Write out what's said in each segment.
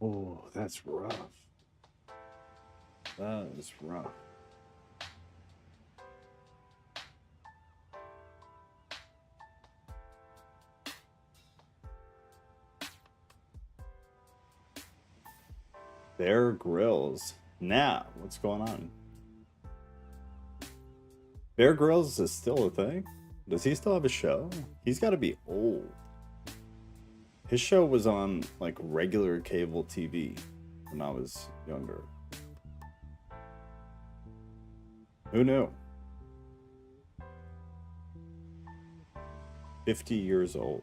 Oh, that's rough. That is rough. Bear Grylls. Now, what's going on? Bear Grylls is still a thing? Does he still have a show? He's got to be old. His show was on like regular cable TV when I was younger. Who knew? 50 years old.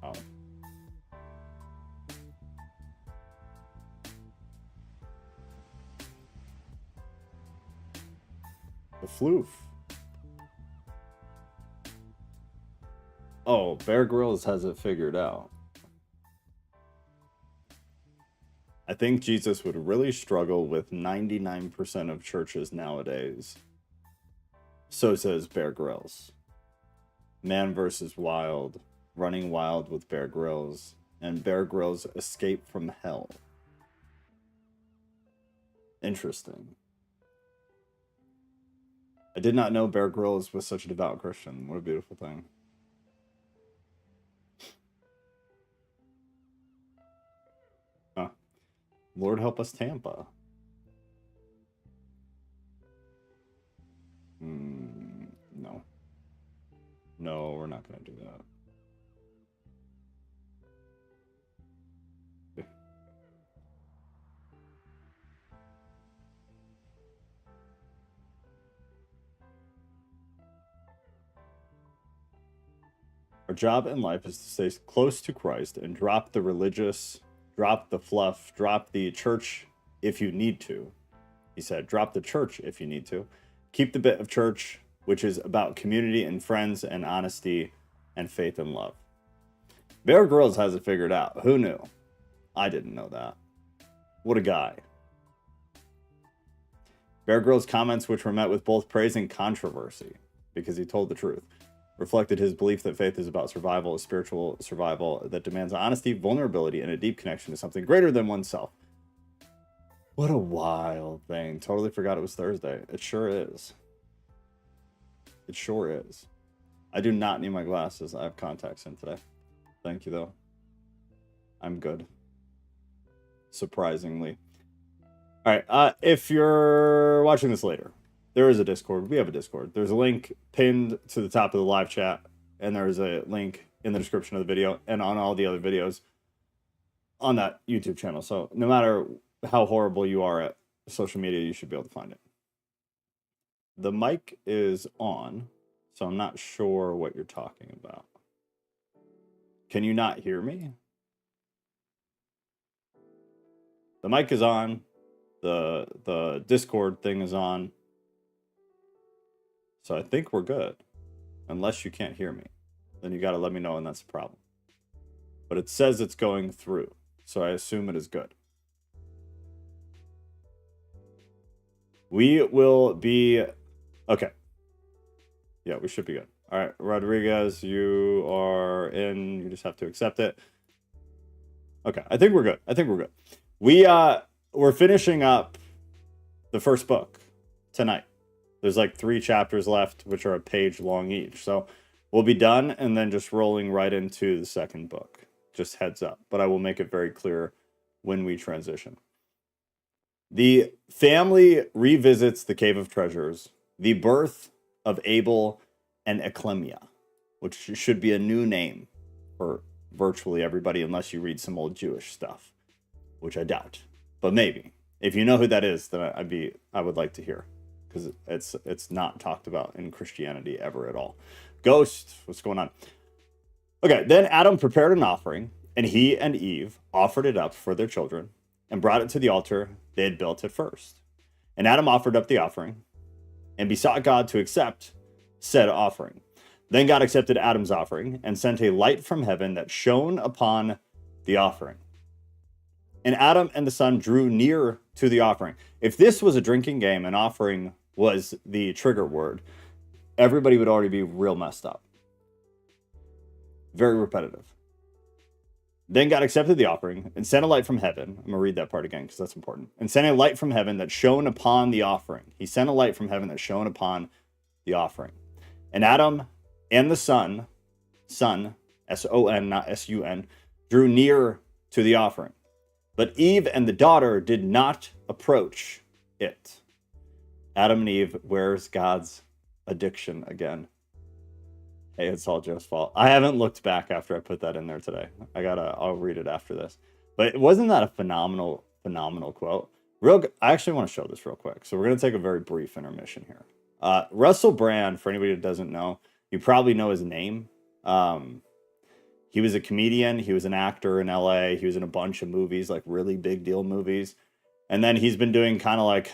Oh. The floof. Oh, Bear Grylls has it figured out. I think Jesus would really struggle with 99% of churches nowadays. So says Bear Grylls. Man versus Wild, Running Wild with Bear Grylls, and Bear Grylls Escape from Hell. Interesting. I did not know Bear Grylls was such a devout Christian. What a beautiful thing. Huh. Lord help us, Tampa. No. No, we're not going to do that. Our job in life is to stay close to Christ and drop the religious, drop the fluff, drop the church if you need to. He said, drop the church if you need to. Keep the bit of church, which is about community and friends and honesty and faith and love. Bear Grylls has it figured out. Who knew? I didn't know that. What a guy. Bear Grylls' comments, which were met with both praise and controversy, because he told the truth, reflected his belief that faith is about survival, a spiritual survival that demands honesty, vulnerability, and a deep connection to something greater than oneself. What a wild thing. Totally forgot it was Thursday. It sure is. It sure is. I do not need my glasses. I have contacts in today. Thank you, though. I'm good. Surprisingly. All right. If you're watching this later, there is a Discord. We have a Discord. There's a link pinned to the top of the live chat, and there's a link in the description of the video and on all the other videos on that YouTube channel. So no matter how horrible you are at social media, you should be able to find it. The mic is on, so I'm not sure what you're talking about. Can you not hear me? The mic is on. The Discord thing is on. So I think we're good. Unless you can't hear me. Then you got to let me know, and that's the problem. But it says it's going through. So I assume it is good. We will be... Okay. Yeah, we should be good. All right, Rodriguez, you are in. You just have to accept it. Okay, I think we're good. I think we're good. We're finishing up the first book tonight. There's like 3 chapters left, which are a page long each. So we'll be done and then just rolling right into the second book. Just heads up. But I will make it very clear when we transition. The family revisits the Cave of Treasures, the birth of Abel and Aklemia, which should be a new name for virtually everybody unless you read some old Jewish stuff, which I doubt. But maybe. If you know who that is, then I would like to hear, because it's not talked about in Christianity ever at all. Ghost, what's going on? Okay, then Adam prepared an offering, and he and Eve offered it up for their children and brought it to the altar they had built at first. And Adam offered up the offering and besought God to accept said offering. Then God accepted Adam's offering and sent a light from heaven that shone upon the offering. And Adam and the son drew near to the offering. If this was a drinking game and offering was the trigger word, everybody would already be real messed up. Very repetitive. Then God accepted the offering and sent a light from heaven. I'm going to read that part again because that's important. And sent a light from heaven that shone upon the offering. He sent a light from heaven that shone upon the offering. And Adam and the son, S-O-N, not S-U-N, drew near to the offering. But Eve and the daughter did not approach it. Adam and Eve, where's God's addiction again? Hey, it's all Joe's fault. I haven't looked back after I put that in there today. I'll read it after this. But wasn't that a phenomenal quote? I actually want to show this real quick. So we're going to take a very brief intermission here. Russell Brand, for anybody that doesn't know, you probably know his name. He was a comedian. He was an actor in LA. He was in a bunch of movies, like really big deal movies. And then he's been doing kind of like,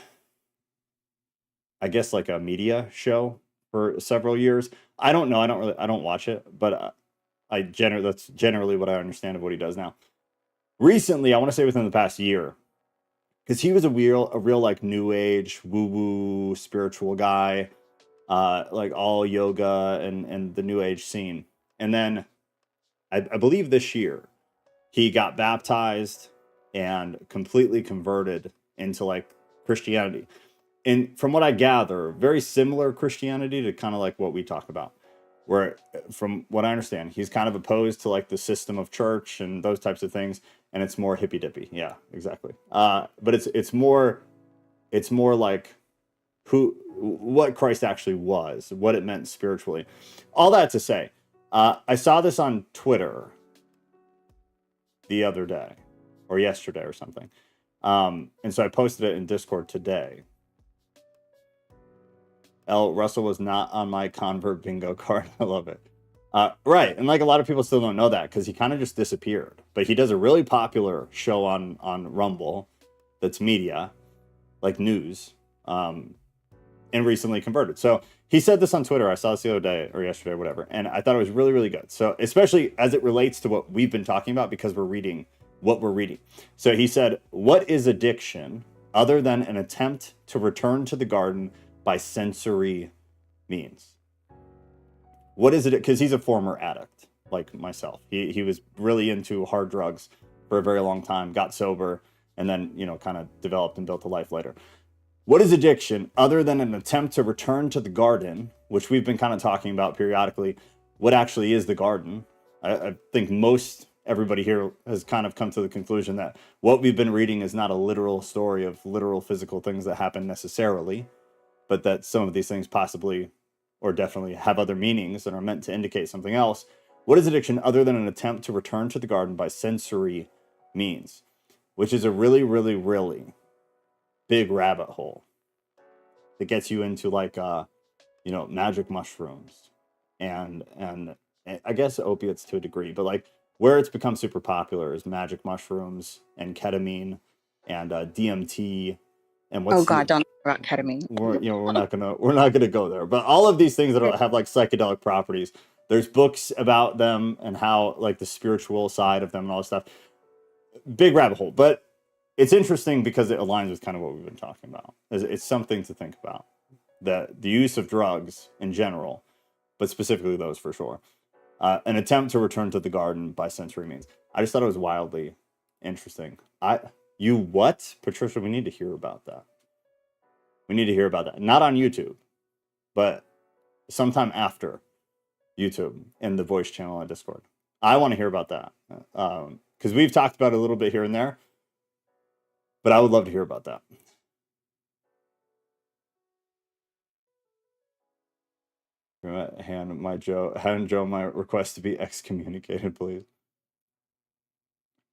I guess, like a media show for several years. I don't know. I don't watch it, but that's generally what I understand of what he does now. Recently, I want to say within the past year, because he was a real like new age woo-woo spiritual guy, like all yoga and the new age scene. And then I believe this year he got baptized and completely converted into like Christianity. And from what I gather, very similar Christianity to kind of like what we talk about, where from what I understand, he's kind of opposed to like the system of church and those types of things. And it's more hippy dippy. Yeah, exactly. But it's more like what Christ actually was, what it meant spiritually. All that to say, I saw this on Twitter the other day or yesterday or something. And so I posted it in Discord today. Russell was not on my convert bingo card. I love it. Right. And like a lot of people still don't know that because he kind of just disappeared. But he does a really popular show on Rumble that's media, like news, and recently converted. So he said this on Twitter. I saw this the other day or yesterday or whatever. And I thought it was really, really good. So especially as it relates to what we've been talking about because we're reading what we're reading. So he said, what is addiction other than an attempt to return to the garden by sensory means? What is it? Because he's a former addict like myself. He was really into hard drugs for a very long time, got sober, and then, kind of developed and built a life later. What is addiction other than an attempt to return to the garden, which we've been kind of talking about periodically? What actually is the garden? I think everybody here has kind of come to the conclusion that what we've been reading is not a literal story of literal physical things that happen necessarily, but that some of these things possibly or definitely have other meanings and are meant to indicate something else. What is addiction other than an attempt to return to the garden by sensory means? Which is a really, really, really big rabbit hole that gets you into like, magic mushrooms and I guess opiates to a degree, but like where it's become super popular is magic mushrooms and ketamine and DMT. And don't talk about ketamine. We're not gonna go there. But all of these things that have like psychedelic properties, there's books about them and how like the spiritual side of them and all this stuff. Big rabbit hole, but it's interesting because it aligns with kind of what we've been talking about. It's something to think about. The use of drugs in general, but specifically those for sure. An attempt to return to the garden by sensory means. I just thought it was wildly interesting. What? Patricia, we need to hear about that. We need to hear about that. Not on YouTube, but sometime after YouTube in the voice channel on Discord. I want to hear about that. Because we've talked about it a little bit here and there, but I would love to hear about that. Hand Joe my request to be excommunicated, please.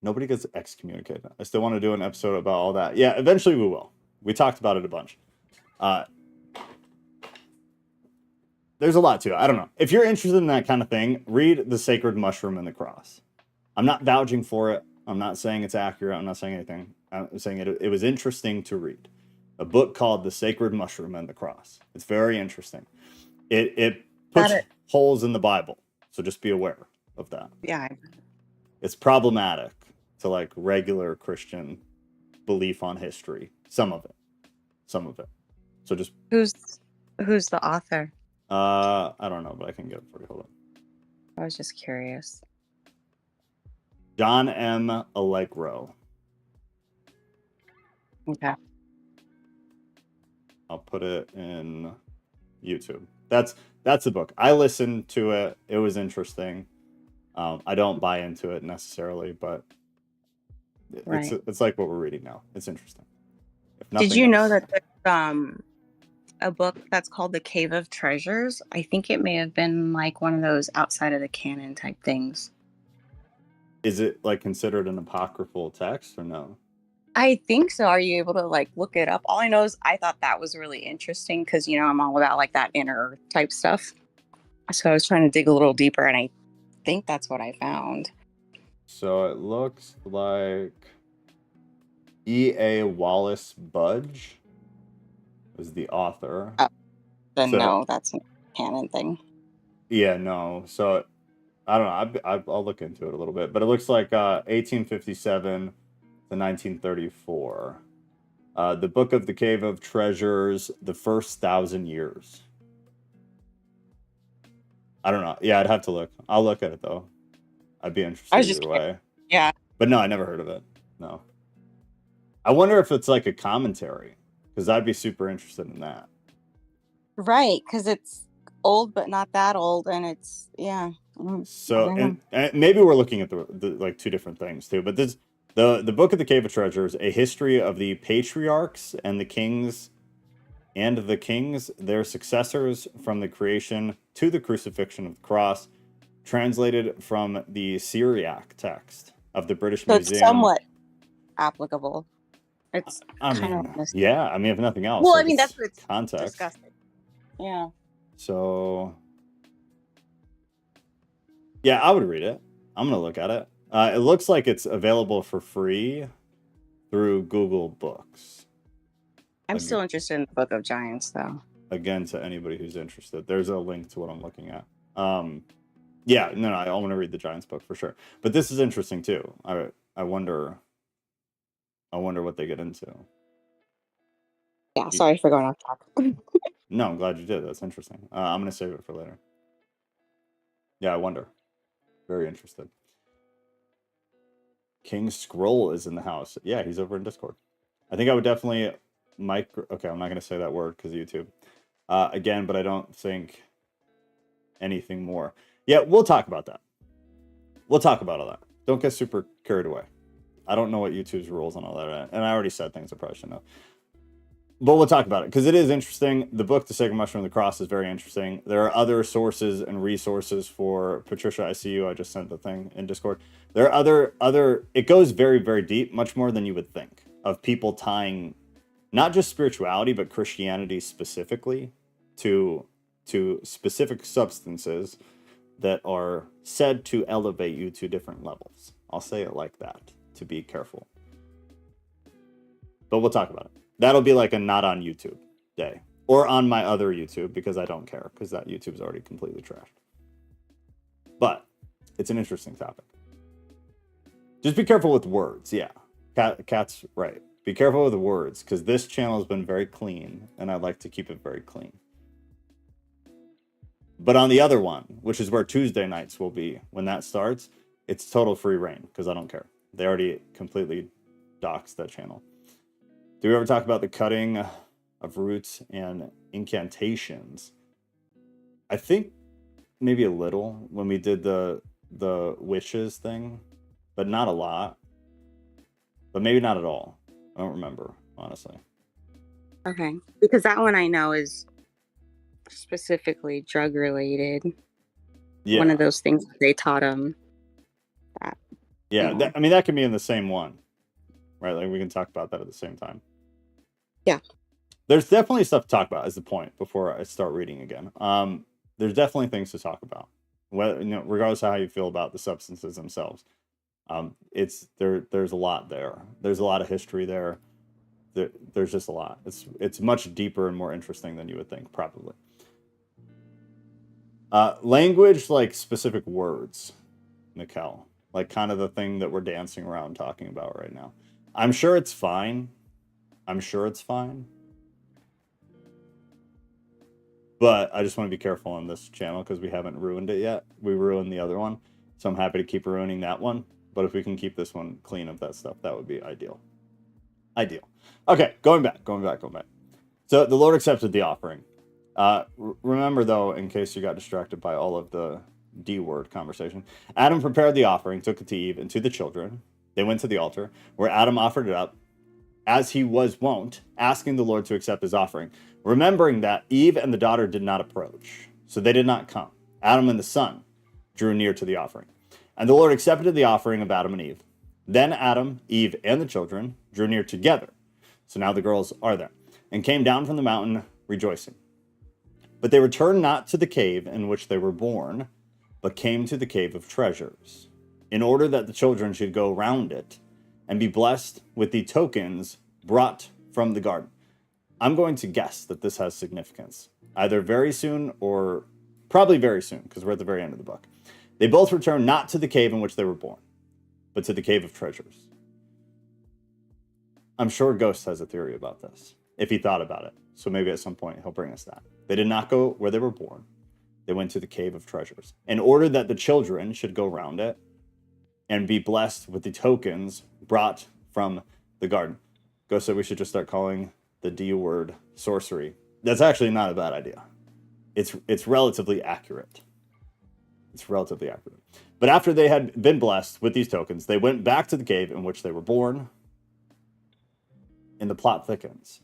Nobody gets excommunicated. I still want to do an episode about all that. Yeah, eventually we will. We talked about it a bunch. There's a lot to it. I don't know. If you're interested in that kind of thing, read The Sacred Mushroom and the Cross. I'm not vouching for it. I'm not saying it's accurate. I'm not saying anything. I'm saying it was interesting to read. A book called The Sacred Mushroom and the Cross. It's very interesting. It puts holes in the Bible. So just be aware of that. Yeah. It's problematic to like regular Christian belief on history. Some of it. So just who's the author? I don't know, but I can get it for you. Hold on. I was just curious. John M. Allegro. Okay. I'll put it in YouTube. That's the book. I listened to it. It was interesting. I don't buy into it necessarily, but it's like what we're reading now. It's interesting. If nothing Did you know else. that there's a book that's called The Cave of Treasures? I think it may have been like one of those outside of the canon type things. Is it like considered an apocryphal text or no? I think so. Are you able to like look it up? All I know is I thought that was really interesting because, you know, I'm all about like that inner type stuff. So I was trying to dig a little deeper, and I think that's what I found. So it looks like E.A. Wallace Budge was the author. Then so, no, that's a canon thing. Yeah, no. So I don't know. I'll look into it a little bit, but it looks like 1857 to 1934. The Book of the Cave of Treasures, the first 1,000 years. I don't know. Yeah, I'd have to look. I'll look at it though. I'd be interested either way. Yeah. But no, I never heard of it. No. I wonder if it's like a commentary, because I'd be super interested in that. Right, because it's old but not that old, and it's So and maybe we're looking at the like two different things too. But this the Book of the Cave of Treasures, a history of the patriarchs and the kings, their successors from the creation to the crucifixion of the cross, translated from the Syriac text of the British Museum. It's somewhat applicable. It's yeah. I mean, if nothing else. Well, like, I mean, that's what it's context. Disgusting. Yeah. So, yeah, I would read it. I'm gonna look at it. It looks like it's available for free through Google Books. I'm still interested in the Book of Giants, though. Again, to anybody who's interested, there's a link to what I'm looking at. Yeah, no, I want to read the Giants book for sure. But this is interesting too. I wonder what they get into. Yeah, sorry for going off topic. No, I'm glad you did. That's interesting. I'm gonna save it for later. Yeah, I wonder. Very interested. King Scroll is in the house. Yeah, he's over in Discord. I think I would definitely okay, I'm not gonna say that word because of YouTube. Again, but I don't think anything more. Yeah, we'll talk about that. We'll talk about all that. Don't get super carried away. I don't know what YouTube's rules on all that, and I already said things I probably shouldn't have. But we'll talk about it because it is interesting. The book, The Sacred Mushroom of the Cross, is very interesting. There are other sources and resources for Patricia. I see you. I just sent the thing in Discord. There are other. It goes very, very deep, much more than you would think, of people tying not just spirituality but Christianity specifically to specific substances that are said to elevate you to different levels. I'll say it like that to be careful. But we'll talk about it. That'll be like a not on YouTube day. Or on my other YouTube, because I don't care, because that YouTube's already completely trashed. But it's an interesting topic. Just be careful with words, yeah. Cat's right. Be careful with the words, because this channel has been very clean, and I'd like to keep it very clean. But on the other one, which is where Tuesday nights will be, when that starts, it's total free reign, because I don't care. They already completely doxed that channel. Do we ever talk about the cutting of roots and incantations? I think maybe a little when we did the witches thing, but not a lot. But maybe not at all. I don't remember, honestly. Okay, because that one I know is specifically drug related. Yeah. One of those things they taught them. That. Yeah, I mean, that can be in the same one, right? Like we can talk about that at the same time. Yeah. There's definitely stuff to talk about, is the point, before I start reading again. There's definitely things to talk about, whether, you know, regardless of how you feel about the substances themselves. There's a lot there. There's a lot of history there. There's just a lot. It's much deeper and more interesting than you would think, probably. Language, like specific words, Mikkel, like kind of the thing that we're dancing around talking about right now. I'm sure it's fine. But I just want to be careful on this channel because we haven't ruined it yet. We ruined the other one, so I'm happy to keep ruining that one. But if we can keep this one clean of that stuff, that would be ideal. Ideal. Okay, going back. So the Lord accepted the offering. Remember, though, in case you got distracted by all of the D-word conversation, Adam prepared the offering, took it to Eve and to the children. They went to the altar, where Adam offered it up, as he was wont, asking the Lord to accept his offering, remembering that Eve and the daughter did not approach, so they did not come. Adam and the son drew near to the offering. And the Lord accepted the offering of Adam and Eve. Then Adam, Eve, and the children drew near together. So now the girls are there, and came down from the mountain rejoicing. But they returned not to the cave in which they were born, but came to the cave of treasures, in order that the children should go round it and be blessed with the tokens brought from the garden. I'm going to guess that this has significance, either very soon or probably very soon, because we're at the very end of the book. They both returned not to the cave in which they were born, but to the cave of treasures. I'm sure Ghost has a theory about this, if he thought about it. So maybe at some point he'll bring us that. They did not go where they were born. They went to the cave of treasures, in order that the children should go round it and be blessed with the tokens brought from the garden. Ghost said we should just start calling the D word sorcery. That's actually not a bad idea. It's relatively accurate. It's relatively accurate. But after they had been blessed with these tokens, they went back to the cave in which they were born, and the plot thickens.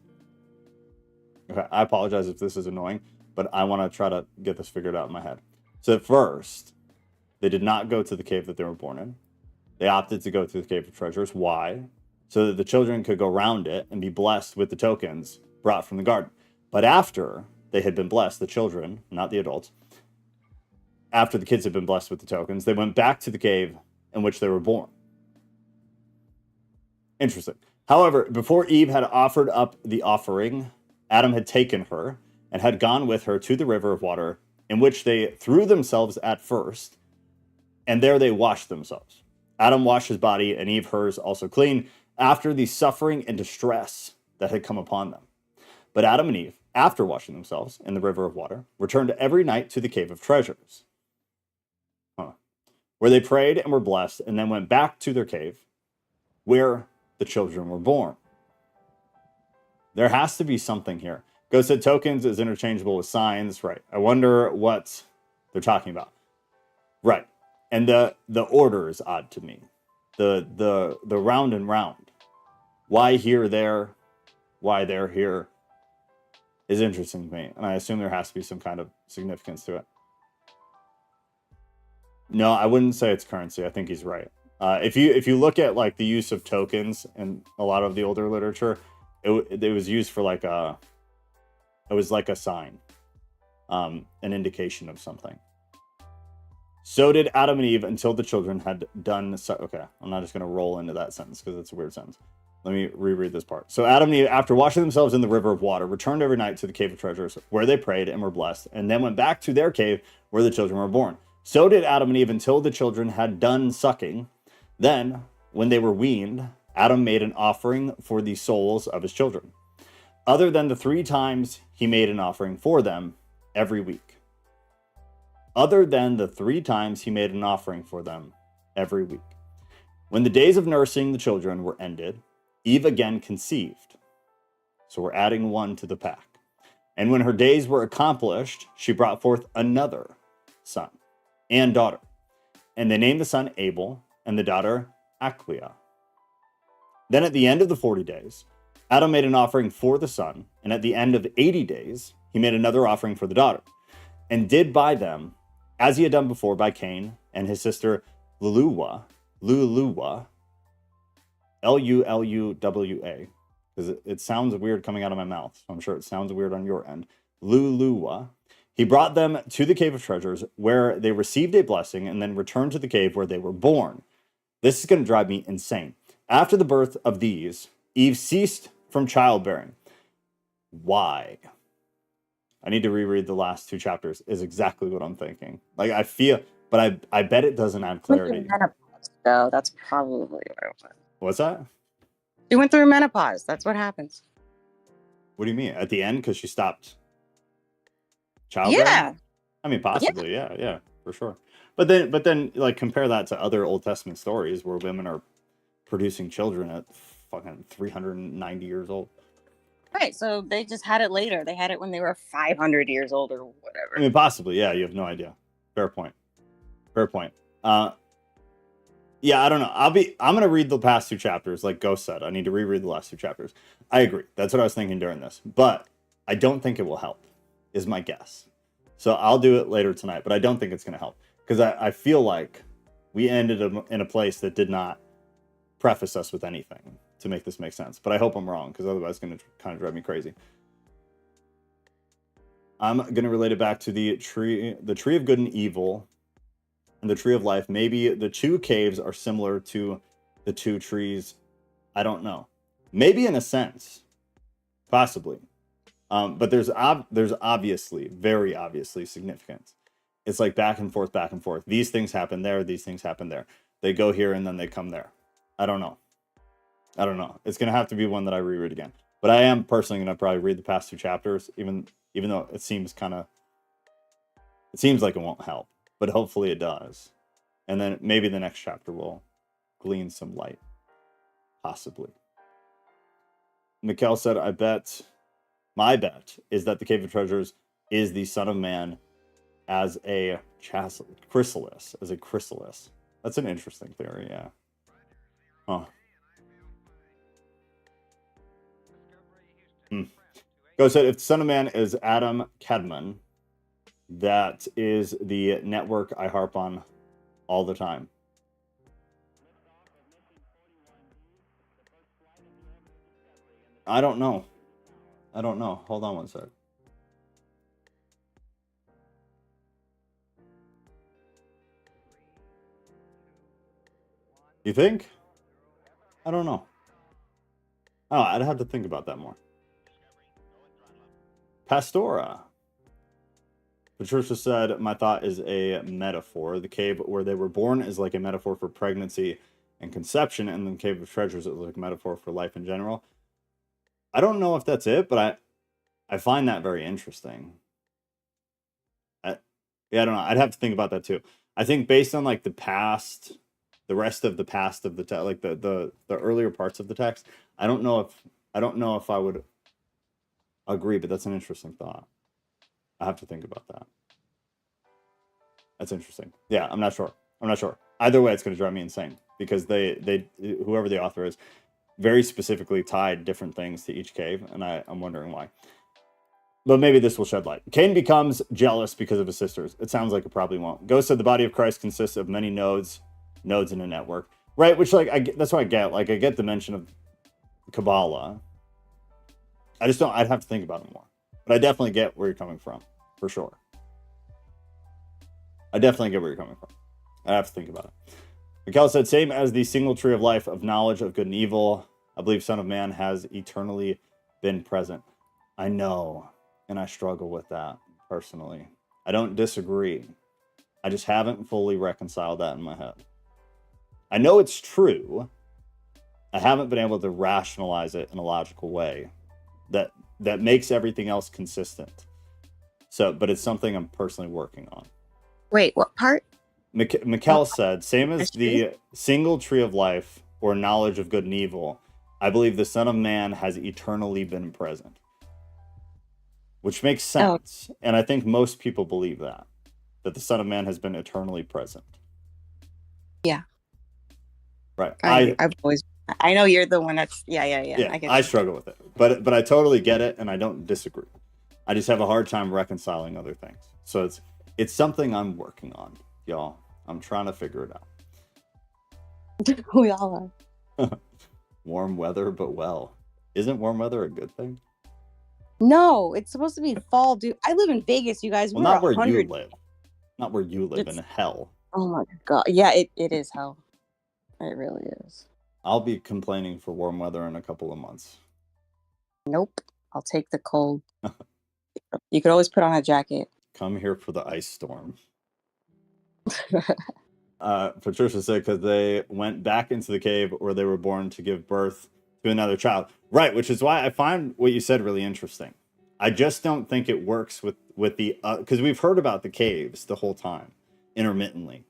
Okay, I apologize if this is annoying, but I want to try to get this figured out in my head. So at first, they did not go to the cave that they were born in. They opted to go to the cave of treasures. Why? So that the children could go round it and be blessed with the tokens brought from the garden. But after they had been blessed, the children, not the adults, after the kids had been blessed with the tokens, they went back to the cave in which they were born. Interesting. However, before Eve had offered up the offering, Adam had taken her and had gone with her to the river of water, in which they threw themselves at first, and there they washed themselves. Adam washed his body, and Eve hers also clean, after the suffering and distress that had come upon them. But Adam and Eve, after washing themselves in the river of water, returned every night to the cave of treasures, where they prayed and were blessed, and then went back to their cave, where the children were born. There has to be something here. Ghost said tokens is interchangeable with signs. Right. I wonder what they're talking about. Right. And the order is odd to me. The round and round. Why here, there? Why there, here? Is interesting to me. And I assume there has to be some kind of significance to it. No, I wouldn't say it's currency. I think he's right. If you look at like the use of tokens in a lot of the older literature, it was used for like a sign, an indication of something. So did Adam and Eve until the children had done so. Okay, I'm not just going to roll into that sentence because it's a weird sentence. Let me reread this part. So Adam and Eve, after washing themselves in the river of water, returned every night to the cave of treasures, where they prayed and were blessed, and then went back to their cave where the children were born. So did Adam and Eve until the children had done sucking. Then, when they were weaned, Adam made an offering for the souls of his children, other than the 3 times he made an offering for them every week. Other than the 3 times he made an offering for them every week. When the days of nursing the children were ended, Eve again conceived. So we're adding 1 to the pack. And when her days were accomplished, she brought forth another son and daughter. And they named the son Abel and the daughter Aklemia. Then at the end of the 40 days, Adam made an offering for the son, and at the end of 80 days, he made another offering for the daughter, and did by them, as he had done before by Cain and his sister Luluwa, Luluwa, because it sounds weird coming out of my mouth, so I'm sure it sounds weird on your end. Luluwa. He brought them to the cave of treasures, where they received a blessing, and then returned to the cave where they were born. This is going to drive me insane. After the birth of these, Eve ceased from childbearing. Why? I need to reread the last 2 chapters, is exactly what I'm thinking. Like, I feel, but I bet it doesn't add clarity. So that's probably what it was. What's that? She went through menopause. That's what happens. What do you mean? At the end? Because she stopped Childbearing? Yeah. I mean, possibly, yeah, for sure. But then, like, compare that to other Old Testament stories where women are producing children at fucking 390 years old. Right. So they just had it later. They had it when they were 500 years old or whatever. I mean, possibly, yeah. You have no idea. Fair point. Fair point. Yeah, I don't know. I'm gonna read the past 2 chapters, like Ghost said. I need to reread the last 2 chapters. I agree. That's what I was thinking during this, but I don't think it will help. Is my guess. So I'll do it later tonight, but I don't think it's gonna help because I feel like we ended in a place that did not preface us with anything to make this make sense. But I hope I'm wrong because otherwise it's gonna kind of drive me crazy. I'm gonna relate it back to the tree of good and evil. And the tree of life. Maybe the 2 caves are similar to the 2 trees. I don't know. Maybe in a sense, possibly. But there's obviously, very obviously significance. It's like back and forth, back and forth. These things happen there. These things happen there. They go here and then they come there. I don't know. It's gonna have to be one that I reread again. But I am personally gonna probably read the past 2 chapters, even though it seems like it won't help. But hopefully it does. And then maybe the next chapter will glean some light. Possibly. Mikkel said, my bet is that the Cave of Treasures is the Son of Man as a chrysalis. That's an interesting theory, yeah. Huh. Go said, if the Son of Man is Adam Kadmon, that is the network I harp on all the time. I don't know. Hold on one sec. You think? I don't know. Oh, I'd have to think about that more. Pastora. Patricia said, my thought is a metaphor. The cave where they were born is like a metaphor for pregnancy and conception, and the Cave of Treasures is like a metaphor for life in general. I don't know if that's it, but I find that very interesting. Yeah, I don't know. I'd have to think about that too. I think based on like the past, the rest of the past of the text, like the earlier parts of the text, I don't know if I would agree, but that's an interesting thought. I have to think about that. That's interesting. Yeah, I'm not sure. Either way, it's going to drive me insane because they whoever the author is very specifically tied different things to each cave, and I'm wondering why. But maybe this will shed light. Cain becomes jealous because of his sisters. It sounds like it probably won't. Ghost said the body of Christ consists of many nodes in a network, right? Which that's what I get. Like I get the mention of Kabbalah. I just don't. I'd have to think about it more. But I definitely get where you're coming from, for sure. I definitely get where you're coming from. I have to think about it. Mikkel said, same as the single tree of life of knowledge of good and evil, I believe Son of Man has eternally been present. I know, and I struggle with that personally. I don't disagree. I just haven't fully reconciled that in my head. I know it's true. I haven't been able to rationalize it in a logical way that makes everything else consistent. So, but it's something I'm personally working on. Wait, what part? Mikkel said, same as the single tree of life or knowledge of good and evil, I believe the Son of Man has eternally been present. Which makes sense. Oh. And I think most people believe that the Son of Man has been eternally present. Yeah. Right. I know you're the one that's yeah. I struggle with it. But I totally get it and I don't disagree. I just have a hard time reconciling other things. So it's something I'm working on, y'all. I'm trying to figure it out. We all are. Warm weather, but well. Isn't warm weather a good thing? No, it's supposed to be fall, dude. I live in Vegas, you guys. Well, not where you live. Not where you live, in hell. Oh my god. Yeah, it is hell. It really is. I'll be complaining for warm weather in a couple of months. Nope. I'll take the cold. You could always put on a jacket. Come here for the ice storm. Patricia said because they went back into the cave where they were born to give birth to another child. Right, which is why I find what you said really interesting. I just don't think it works with the because we've heard about the caves the whole time intermittently,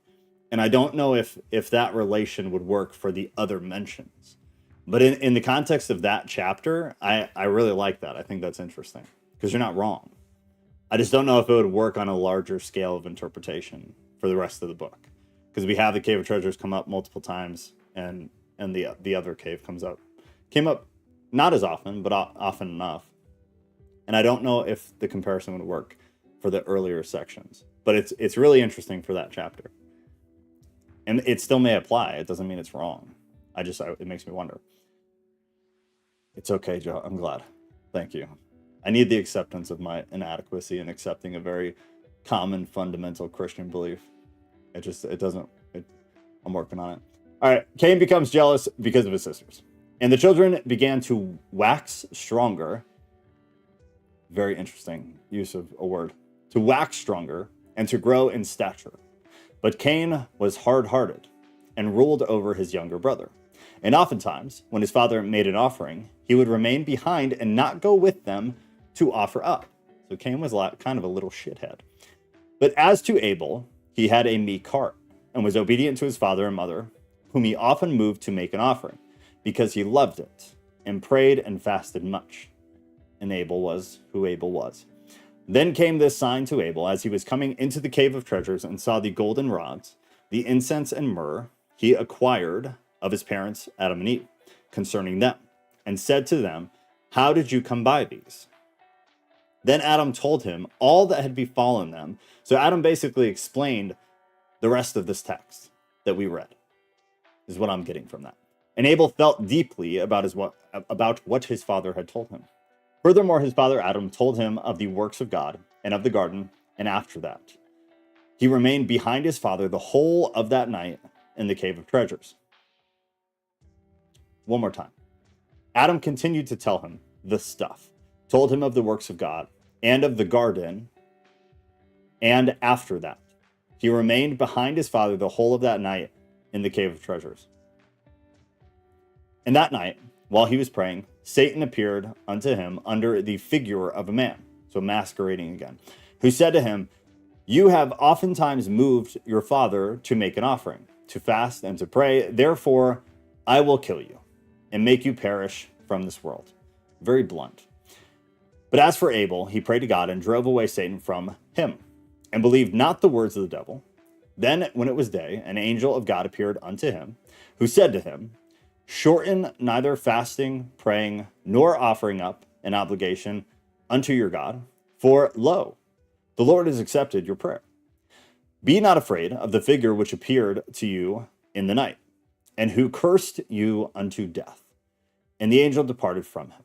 and I don't know if that relation would work for the other mentions. But in the context of that chapter, I really like that. I think that's interesting because you're not wrong. I just don't know if it would work on a larger scale of interpretation for the rest of the book, because we have the Cave of Treasures come up multiple times, and the other cave came up not as often, but often enough. And I don't know if the comparison would work for the earlier sections, but it's really interesting for that chapter, and it still may apply. It doesn't mean it's wrong. It makes me wonder. It's okay, Joe. I'm glad. Thank you. I need the acceptance of my inadequacy in accepting a very common fundamental Christian belief. I'm working on it. All right. Cain becomes jealous because of his sisters, and the children began to wax stronger. Very interesting use of a word. To wax stronger and to grow in stature. But Cain was hard-hearted and ruled over his younger brother. And oftentimes, when his father made an offering, he would remain behind and not go with them to offer up. So Cain was kind of a little shithead. But as to Abel, he had a meek heart and was obedient to his father and mother, whom he often moved to make an offering, because he loved it and prayed and fasted much. And Abel was who Abel was. Then came this sign to Abel as he was coming into the cave of treasures and saw the golden rods, the incense and myrrh he acquired of his parents Adam and Eve concerning them, and said to them, "How did you come by these?" Then Adam told him all that had befallen them. So Adam basically explained the rest of this text that we read, is what I'm getting from that. And Abel felt deeply about what his father had told him. Furthermore, his father Adam told him of the works of God and of the garden, and after that, he remained behind his father the whole of that night in the cave of treasures. One more time. Adam continued to tell him the stuff, told him of the works of God and of the garden, and after that, he remained behind his father the whole of that night in the cave of treasures. And that night, while he was praying, Satan appeared unto him under the figure of a man, so masquerading again, who said to him, "You have oftentimes moved your father to make an offering, to fast and to pray. Therefore, I will kill you and make you perish from this world." Very blunt. But as for Abel, he prayed to God and drove away Satan from him, and believed not the words of the devil. Then, when it was day, an angel of God appeared unto him, who said to him, "Shorten neither fasting, praying, nor offering up an obligation unto your God, for lo, the Lord has accepted your prayer. Be not afraid of the figure which appeared to you in the night, and who cursed you unto death." And the angel departed from him.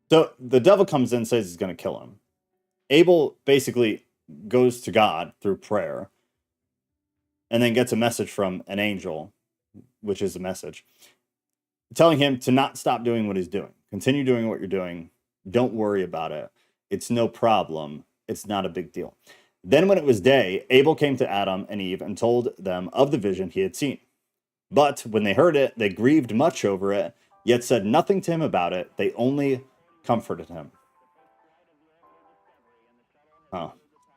So the devil comes in and says he's going to kill him. Abel basically goes to God through prayer, and then gets a message from an angel, which is a message, telling him to not stop doing what he's doing. Continue doing what you're doing. Don't worry about it. It's no problem. It's not a big deal. Then when it was day, Abel came to Adam and Eve and told them of the vision he had seen. But when they heard it, they grieved much over it, yet said nothing to him about it. They only comforted him.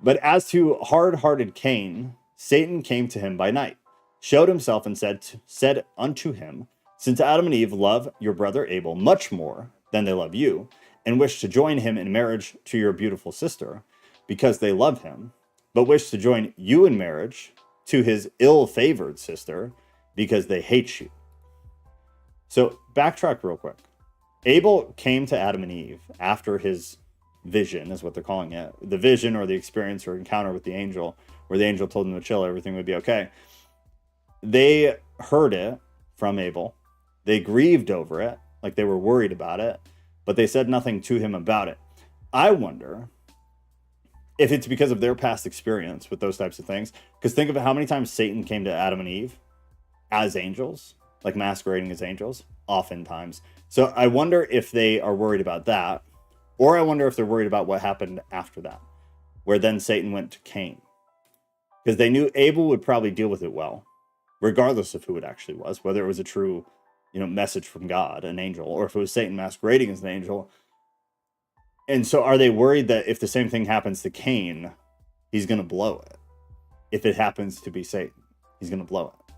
But as to hard-hearted Cain, Satan came to him by night, showed himself, and said unto him, "Since Adam and Eve love your brother Abel much more than they love you, and wish to join him in marriage to your beautiful sister, because they love him, but wish to join you in marriage to his ill-favored sister, because they hate you." So backtrack real quick. Abel came to Adam and Eve after his vision, is what they're calling it. The vision, or the experience or encounter with the angel, where the angel told them to chill, everything would be okay. They heard it from Abel. They grieved over it, like they were worried about it, but they said nothing to him about it. I wonder if it's because of their past experience with those types of things. Because think of how many times Satan came to Adam and Eve as angels, like masquerading as angels, oftentimes. So I wonder if they are worried about that, or I wonder if they're worried about what happened after that, where then Satan went to Cain. Because they knew Abel would probably deal with it well, regardless of who it actually was, whether it was a true message from God, an angel, or if it was Satan masquerading as an angel. And so are they worried that if the same thing happens to Cain, he's going to blow it? If it happens to be Satan, he's going to blow it.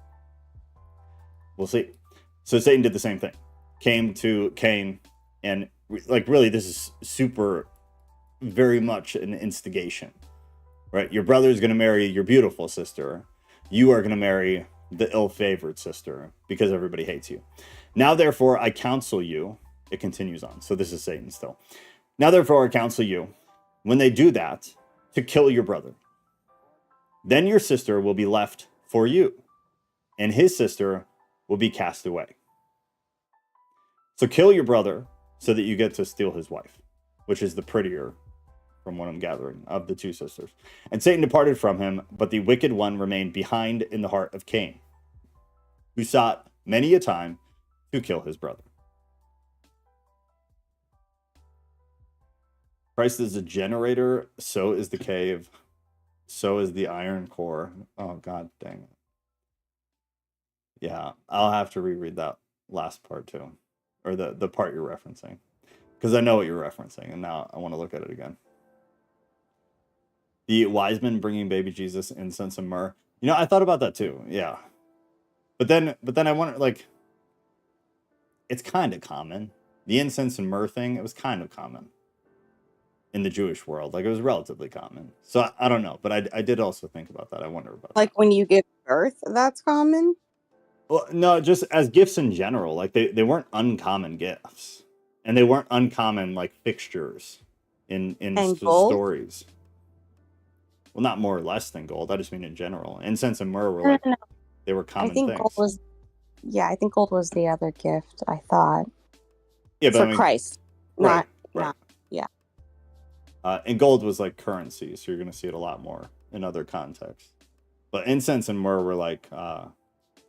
We'll see. So Satan did the same thing. Came to Cain, and like, really, this is super, very much an instigation, right? Your brother is going to marry your beautiful sister. You are going to marry the ill-favored sister because everybody hates you. Now, therefore, I counsel you. It continues on. So this is Satan still. Now, therefore, I counsel you, when they do that, to kill your brother. Then your sister will be left for you, and his sister will be cast away. So kill your brother so that you get to steal his wife, which is the prettier, from what I'm gathering, of the two sisters. And Satan departed from him, but the wicked one remained behind in the heart of Cain, who sought many a time to kill his brother. Christ is a generator, so is the cave, so is the iron core. Oh, God dang it. Yeah, I'll have to reread that last part too, or the part you're referencing, because I know what you're referencing, and now I want to look at it again. The wise men bringing baby Jesus incense and myrrh. I thought about that too. Yeah, but then I wonder, like, it's kind of common. The incense and myrrh thing, it was kind of common in the Jewish world. Like, it was relatively common. So I don't know, but I did also think about that. I wonder about Like that. when you give birth, that's common. Well, no, just as gifts in general. Like, they weren't uncommon gifts, and they weren't uncommon, like, fixtures in And gold? stories. Well, not more or less than gold. I just mean in general. Incense and myrrh were No, like, no, no. they were I common think gold things. was, yeah, I think gold was the other gift, I thought. Yeah, but For I mean, Christ. right, Not, yeah. And gold was like currency, so you're going to see it a lot more in other contexts. But incense and myrrh were like, I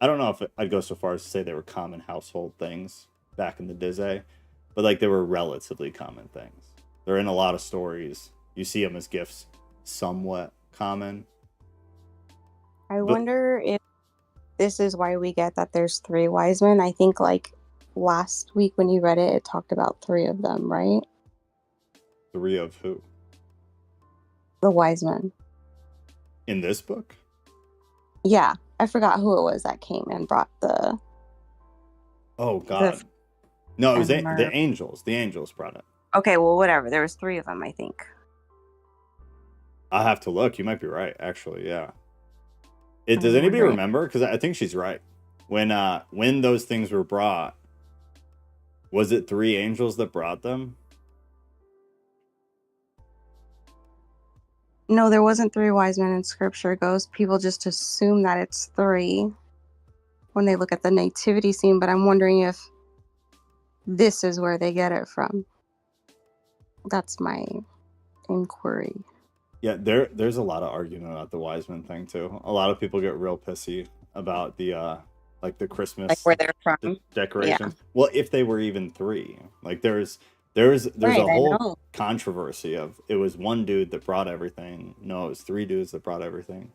don't know if I'd go so far as to say they were common household things back in the day, but like they were relatively common things. They're in a lot of stories. You see them as gifts, somewhat common. I wonder if this is why we get that there's 3 wise men. I think like last week when you read it, it talked about 3 of them, right? 3 of who? The wise men. In this book? Yeah, I forgot who it was that came and brought the. Oh God, no! It was and the angels. The angels brought it. Okay, well, whatever. There was 3 of them, I think. I'll have to look. You might be right, actually. Yeah. Does anybody remember? Because I think she's right. When those things were brought, was it 3 angels that brought them? No, there wasn't 3 wise men in scripture. People just assume that it's 3 when they look at the nativity scene, but I'm wondering if this is where they get it from. That's my inquiry. Yeah, there's a lot of argument about the wise men thing too. A lot of people get real pissy about the like the Christmas, like where they're from, decorations. Yeah. Well, if they were even 3, like there's right, a whole controversy of it was 1 dude that brought everything. No, it was 3 dudes that brought everything.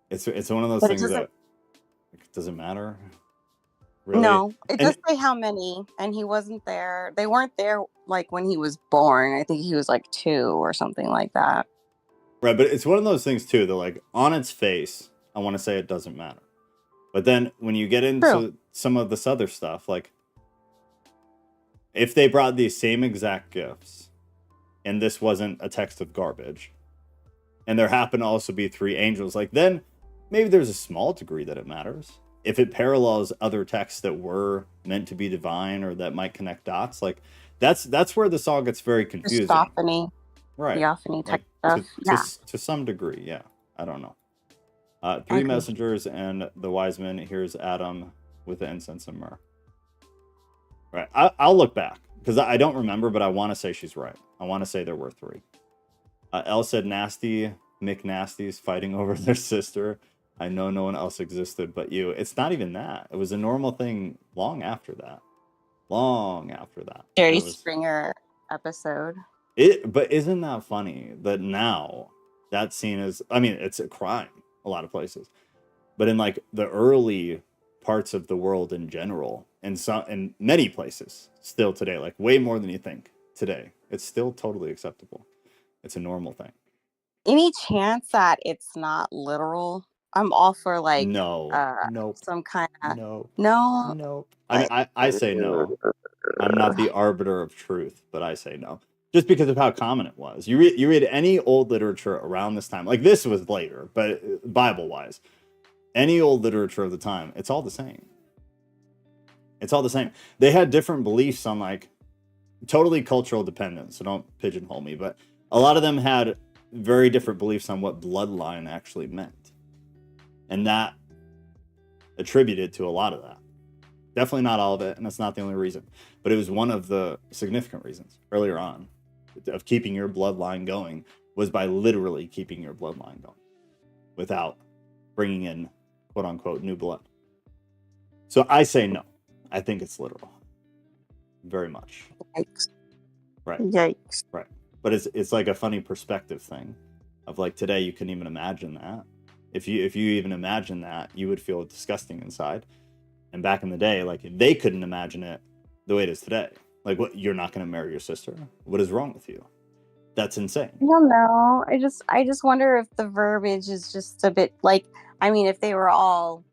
It's one of those things that it doesn't matter. Really? No, it does say how many, and he wasn't there. They weren't there like when he was born. I think he was like 2 or something like that. Right, but it's one of those things too that, like, on its face, I want to say it doesn't matter. But then when you get into some of this other stuff, like if they brought these same exact gifts and this wasn't a text of garbage, and there happen to also be 3 angels, like, then maybe there's a small degree that it matters. If it parallels other texts that were meant to be divine or that might connect dots, like that's where this all gets very confusing. Theophany. Right. Theophany type stuff. To some degree, yeah. I don't know. 3 messengers and the wise men. Here's Adam with the incense and myrrh. Right. I'll look back because I don't remember, but I want to say she's right. I want to say there were 3. Elle said nasty McNasties fighting over their sister. I know no one else existed but you. It's not even that. It was a normal thing long after that. Jerry Springer episode. But isn't that funny that now that scene is, I mean, it's a crime a lot of places. But in like the early parts of the world in general, and in many places still today, like way more than you think today, it's still totally acceptable. It's a normal thing. Any chance that it's not literal? I'm all for like No, nope, some kind of nope, no nope. I mean, like I say no. I'm not the arbiter of truth, but I say no. Just because of how common it was. You read any old literature around this time, like this was later, but Bible-wise, any old literature of the time, it's all the same. It's all the same. They had different beliefs on like totally cultural dependent, so don't pigeonhole me, but a lot of them had very different beliefs on what bloodline actually meant. And that attributed to a lot of that. Definitely not all of it, and that's not the only reason. But it was one of the significant reasons earlier on of keeping your bloodline going was by literally keeping your bloodline going without bringing in quote unquote new blood. So I say no. I think it's literal. Very much. yikes. Right. Yikes. Right. But it's like a funny perspective thing of like today you couldn't even imagine that. If you even imagine that, you would feel disgusting inside. And back in the day, like they couldn't imagine it the way it is today. Like, what, you're not going to marry your sister? What is wrong with you? That's insane. I don't know. I just wonder if the verbiage is just a bit like, I mean, if they were all,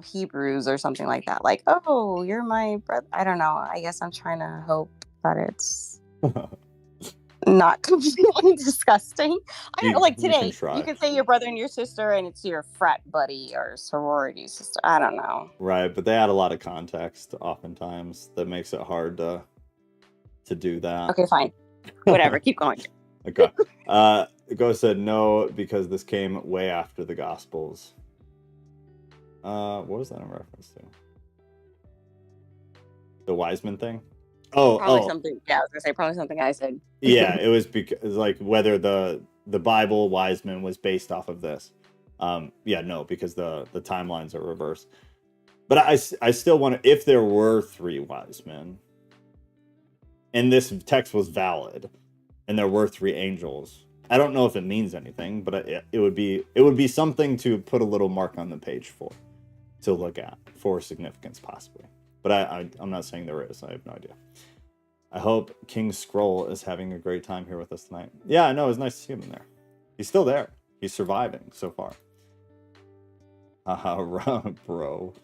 Hebrews or something like that, like, oh, you're my brother. I don't know. I guess I'm trying to hope that it's not completely disgusting. I don't know. Like today, you can say your brother and your sister, and it's your frat buddy or sorority sister. I don't know. Right, but they add a lot of context oftentimes that makes it hard to do that. Okay, fine. Whatever. Keep going. Okay. Ghost said no because this came way after the Gospels. What was that in reference to? The Wiseman thing? Probably something. Yeah, I was gonna say probably something I said. Yeah, it was because like whether the Bible Wiseman was based off of this. Yeah, no, because the timelines are reversed. But I still wonder if there were 3 wise men, and this text was valid, and there were 3 angels. I don't know if it means anything, but it would be something to put a little mark on the page for, to look at for significance possibly. But I'm not saying there is. I have no idea. I hope King Scroll is having a great time here with us tonight. Yeah, I know. It was nice to see him in there. He's still there. He's surviving so far. Haha, bro.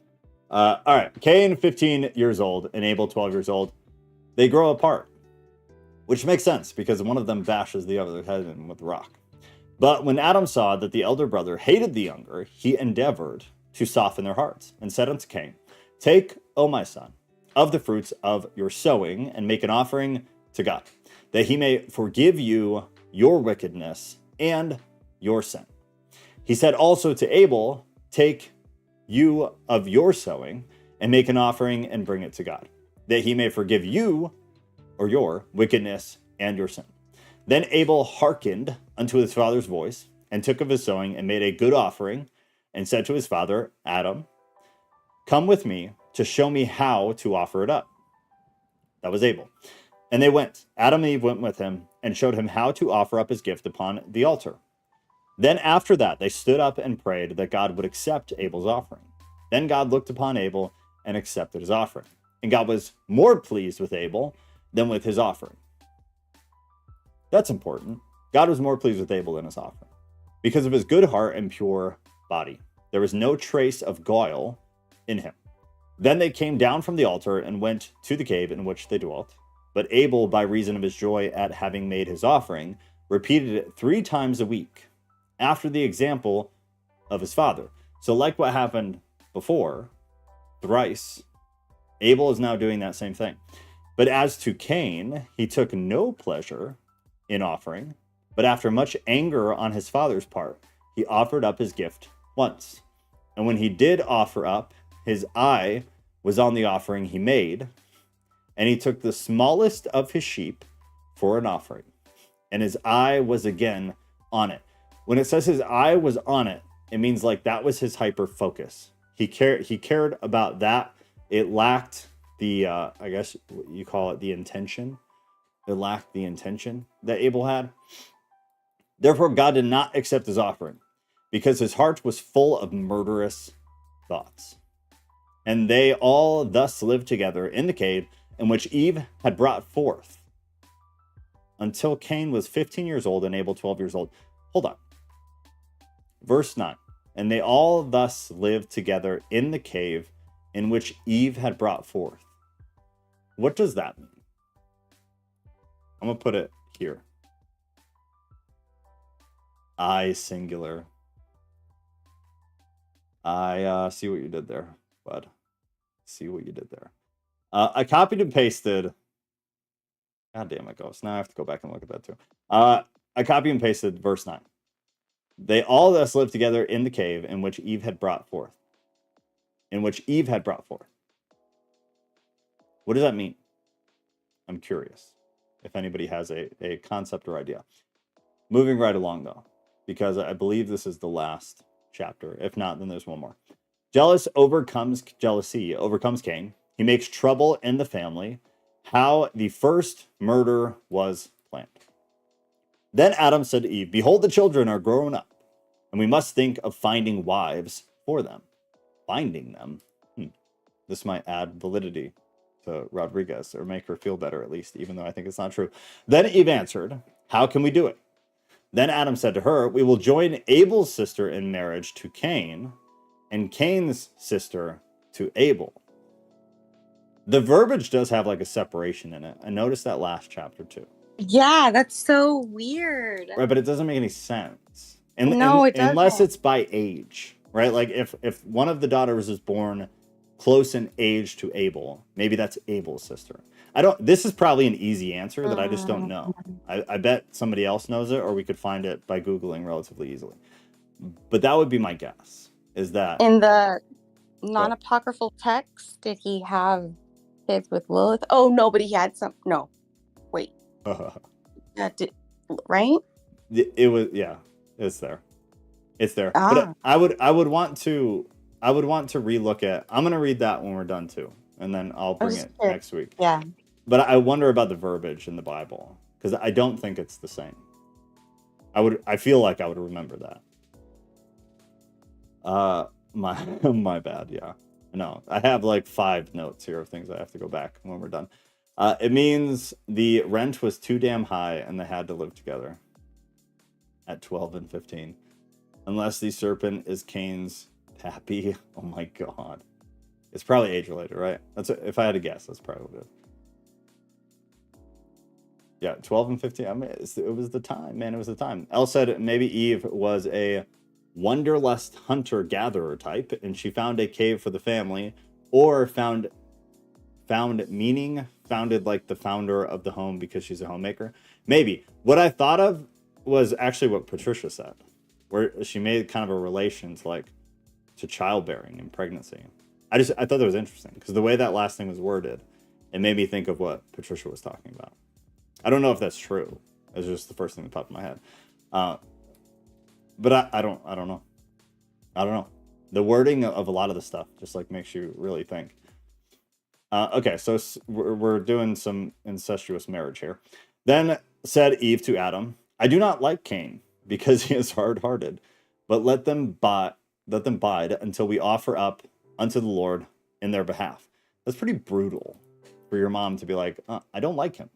All right. Cain, 15 years old, and Abel, 12 years old. They grow apart, which makes sense because one of them bashes the other head in with a rock. But when Adam saw that the elder brother hated the younger, he endeavored to soften their hearts and said unto Cain, "Take, O my son, of the fruits of your sowing and make an offering to God, that he may forgive you your wickedness and your sin." He said also to Abel, "Take you of your sowing and make an offering and bring it to God, that he may forgive you or your wickedness and your sin." Then Abel hearkened unto his father's voice and took of his sowing and made a good offering and said to his father, Adam, "Come with me to show me how to offer it up." That was Abel. And they went. Adam and Eve went with him and showed him how to offer up his gift upon the altar. Then after that, they stood up and prayed that God would accept Abel's offering. Then God looked upon Abel and accepted his offering. And God was more pleased with Abel than with his offering. That's important. God was more pleased with Abel than his offering because of his good heart and pure body. There was no trace of guile in him. Then they came down from the altar and went to the cave in which they dwelt. But Abel, by reason of his joy at having made his offering, repeated it 3 times a week, after the example of his father. So like what happened before, thrice, Abel is now doing that same thing. But as to Cain, he took no pleasure in offering, but after much anger on his father's part, he offered up his gift once. And when he did offer up, his eye was on the offering he made, and he took the smallest of his sheep for an offering, and his eye was again on it. When it says his eye was on it, it means like that was his hyper focus. He cared about that. It lacked the, I guess you call it the intention. It lacked the intention that Abel had. Therefore, God did not accept his offering because his heart was full of murderous thoughts. And they all thus lived together in the cave in which Eve had brought forth, until Cain was 15 years old and Abel 12 years old. Hold on. Verse 9. And they all thus lived together in the cave in which Eve had brought forth. What does that mean? I'm going to put it here. I singular. I see what you did there, bud. See what you did there. I copied and pasted. God damn it, Ghost. Now I have to go back and look at that too. I copied and pasted verse 9. They all thus lived together in the cave in which Eve had brought forth. In which Eve had brought forth. What does that mean? I'm curious if anybody has a concept or idea. Moving right along, though, because I believe this is the last chapter. If not, then there's one more. Jealousy overcomes Cain. He makes trouble in the family. How the first murder was planned. Then Adam said to Eve, behold, the children are grown up, and we must think of finding wives for them. Finding them? This might add validity to Rodriguez, or make her feel better at least, even though I think it's not true. Then Eve answered, how can we do it? Then Adam said to her, we will join Abel's sister in marriage to Cain, and Cain's sister to Abel. The verbiage does have like a separation in it. I noticed that last chapter too. Yeah, that's so weird. Right, but it doesn't make any sense. It doesn't. Unless it's by age, right? Like if one of the daughters is born close in age to Abel, maybe that's Abel's sister. This is probably an easy answer that I just don't know. I bet somebody else knows it, or we could find it by Googling relatively easily. But that would be my guess, is that... In the non-apocryphal text, did he have kids with Lilith? Oh, no, but he had some... No. Wait. Right? It was... Yeah, it's there. It's there. But I would want to relook at... I'm going to read that when we're done, too. And then I'll bring it next week. Yeah. But I wonder about the verbiage in the Bible, because I don't think it's the same. I feel like I would remember that. My bad, yeah. No, I have like 5 notes here of things I have to go back when we're done. It means the rent was too damn high and they had to live together at 12 and 15. Unless the serpent is Cain's pappy. Oh my god. It's probably age related, right? If I had to guess, that's probably what it is. Yeah, 12 and 15. I mean, it was the time, man. It was the time. Elle said maybe Eve was a wanderlust hunter-gatherer type, and she found a cave for the family, or found meaning, founded like the founder of the home because she's a homemaker. Maybe. What I thought of was actually what Patricia said, where she made kind of a relation to childbearing and pregnancy. I thought that was interesting, because the way that last thing was worded, it made me think of what Patricia was talking about. I don't know if that's true. It's just the first thing that popped in my head. But I don't know. I don't know. The wording of a lot of the stuff just like makes you really think. Okay, so we're doing some incestuous marriage here. Then said Eve to Adam, I do not like Cain because he is hard-hearted, but let them bide until we offer up unto the Lord in their behalf. That's pretty brutal for your mom to be like, I don't like him.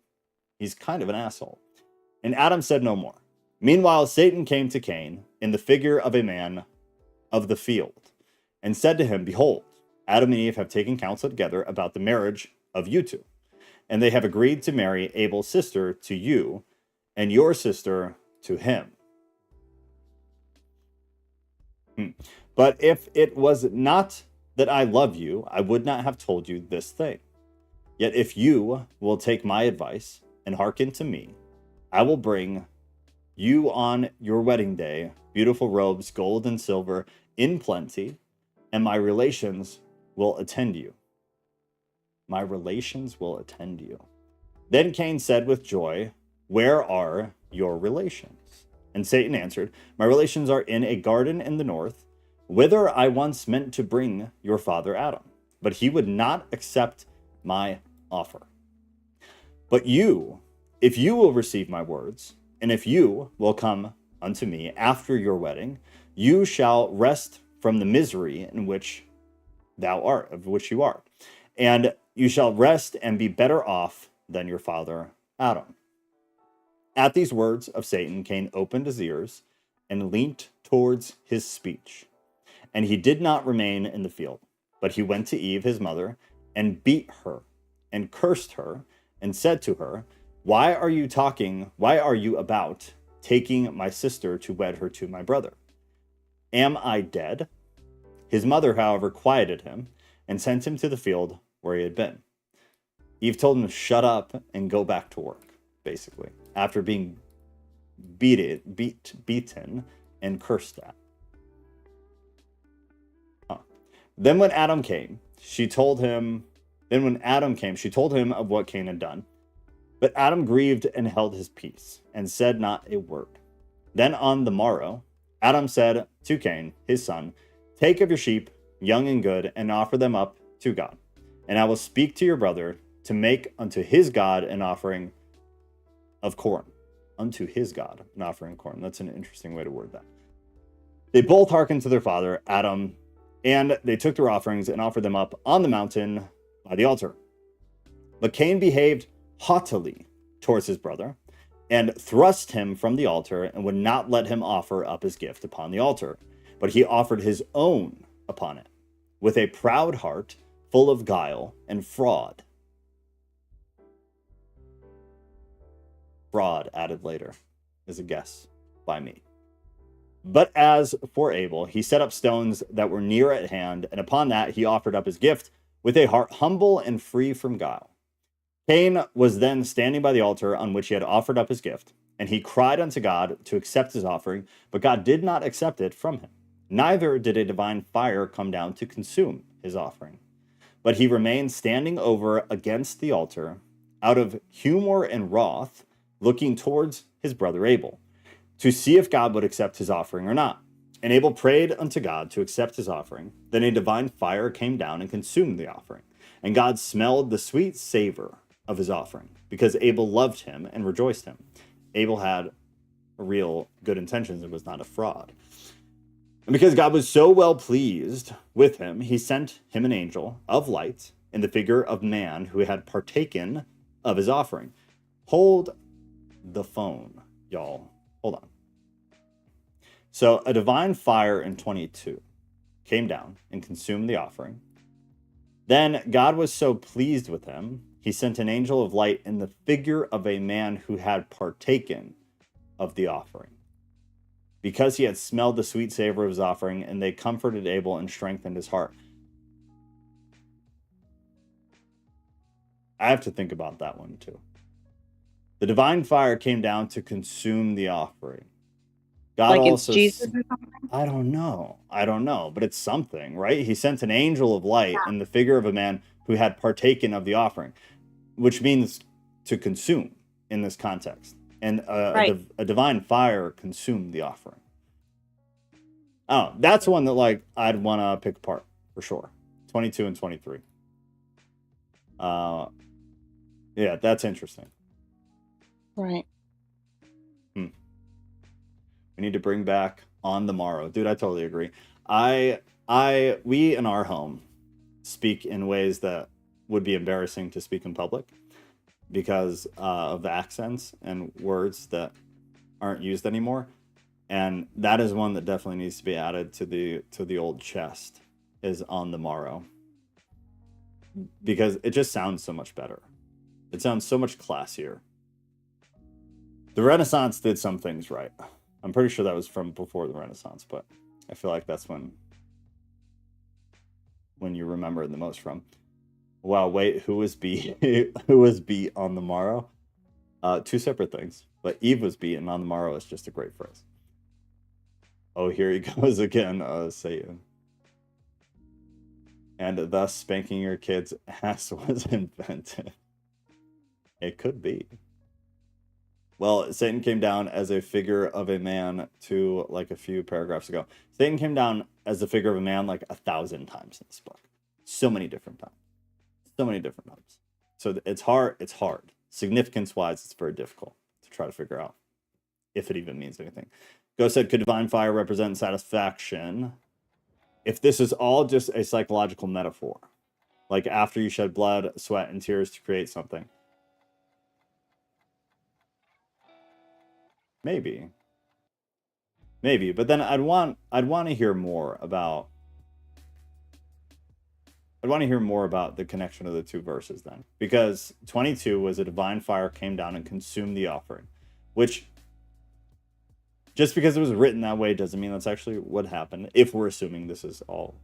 He's kind of an asshole. And Adam said no more. Meanwhile, Satan came to Cain in the figure of a man of the field and said to him, behold, Adam and Eve have taken counsel together about the marriage of you two. And they have agreed to marry Abel's sister to you and your sister to him. But if it was not that I love you, I would not have told you this thing. Yet if you will take my advice and hearken to me, I will bring you on your wedding day beautiful robes, gold and silver, in plenty, and my relations will attend you. My relations will attend you. Then Cain said with joy, where are your relations? And Satan answered, my relations are in a garden in the north, whither I once meant to bring your father Adam. But he would not accept my offer. But you, if you will receive my words, and if you will come unto me after your wedding, you shall rest from the misery in which thou art, of which you are. And you shall rest and be better off than your father Adam. At these words of Satan, Cain opened his ears and leant towards his speech. And he did not remain in the field, but he went to Eve, his mother, and beat her, and cursed her, and said to her, why are you about taking my sister to wed her to my brother? Am I dead? His mother, however, quieted him, and sent him to the field where he had been. Eve told him to shut up and go back to work, basically, after being beaten, and cursed at. Then when Adam came, she told him of what Cain had done. But Adam grieved and held his peace, and said not a word. Then on the morrow, Adam said to Cain, his son, take of your sheep, young and good, and offer them up to God. And I will speak to your brother to make unto his God an offering of corn. Unto his God an offering of corn. That's an interesting way to word that. They both hearkened to their father, Adam, and they took their offerings and offered them up on the mountain by the altar. But Cain behaved haughtily towards his brother, and thrust him from the altar, and would not let him offer up his gift upon the altar, but he offered his own upon it, with a proud heart, full of guile and fraud. Fraud added later, is a guess by me. But as for Abel, he set up stones that were near at hand, and upon that he offered up his gift, with a heart humble and free from guile. Cain was then standing by the altar on which he had offered up his gift, and he cried unto God to accept his offering, but God did not accept it from him. Neither did a divine fire come down to consume his offering. But he remained standing over against the altar, out of humor and wrath, looking towards his brother Abel, to see if God would accept his offering or not. And Abel prayed unto God to accept his offering. Then a divine fire came down and consumed the offering. And God smelled the sweet savor of his offering, because Abel loved him and rejoiced him. Abel had real good intentions and was not a fraud. And because God was so well pleased with him, he sent him an angel of light in the figure of man who had partaken of his offering. Hold the phone, y'all. Hold on. So a divine fire in 22 came down and consumed the offering. Then God was so pleased with him, he sent an angel of light in the figure of a man who had partaken of the offering, because he had smelled the sweet savor of his offering, and they comforted Abel and strengthened his heart. I have to think about that one too. The divine fire came down to consume the offering. God Like also, it's Jesus or something? I don't know, but it's something, right? He sent an angel of light in the figure of a man who had partaken of the offering, which means to consume in this context. And a divine fire consumed the offering. Oh, that's one that like I'd want to pick apart for sure. 22 and 23. Yeah, that's interesting. Right. We need to bring back on the morrow. Dude, I totally agree. We in our home speak in ways that would be embarrassing to speak in public because of the accents and words that aren't used anymore. And that is one that definitely needs to be added to the old chest, is on the morrow. Because it just sounds so much better. It sounds so much classier. The Renaissance did some things right. I'm pretty sure that was from before the Renaissance, but I feel like that's when you remember it the most from. Wow, wait, who was beat? Who was beat on the morrow? Two separate things, but Eve was beaten on the morrow is just a great phrase. Oh, here he goes again, Satan. And thus spanking your kid's ass was invented. It could be. Well, Satan came down as a figure of a man to like a few paragraphs ago. Satan came down as the figure of a man like 1,000 times in this book. So many different times. So many different times. So it's hard. It's hard. Significance-wise, it's very difficult to try to figure out if it even means anything. Ghost said, could divine fire represent satisfaction? if this is all just a psychological metaphor, like after you shed blood, sweat, and tears to create something. Maybe. But then I'd want to hear more about the connection of the two verses then, because 22 was a divine fire came down and consumed the offering, which just because it was written that way doesn't mean that's actually what happened, if we're assuming this is all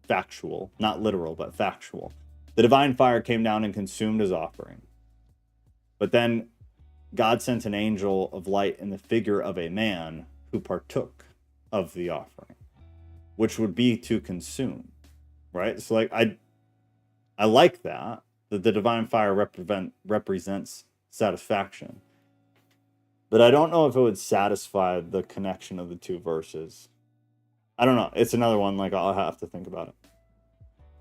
factual, not literal, but factual. The divine fire came down and consumed his offering. But then God sent an angel of light in the figure of a man who partook of the offering, which would be to consume, right? So like I like that the divine fire represents satisfaction. But I don't know if it would satisfy the connection of the two verses. I don't know. It's another one, like, I'll have to think about it.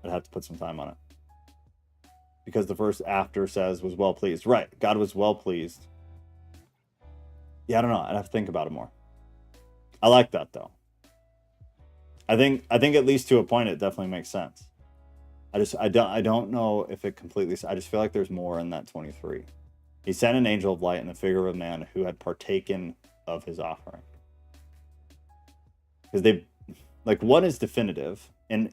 I'd have to put some time on it. Because the verse after says, was well pleased. Right. God was well pleased. Yeah, I don't know. I'd have to think about it more. I like that, though. I think at least to a point, it definitely makes sense. I don't know if it completely... I just feel like there's more in that 23. He sent an angel of light in the figure of a man who had partaken of his offering. Because they, like, one is definitive and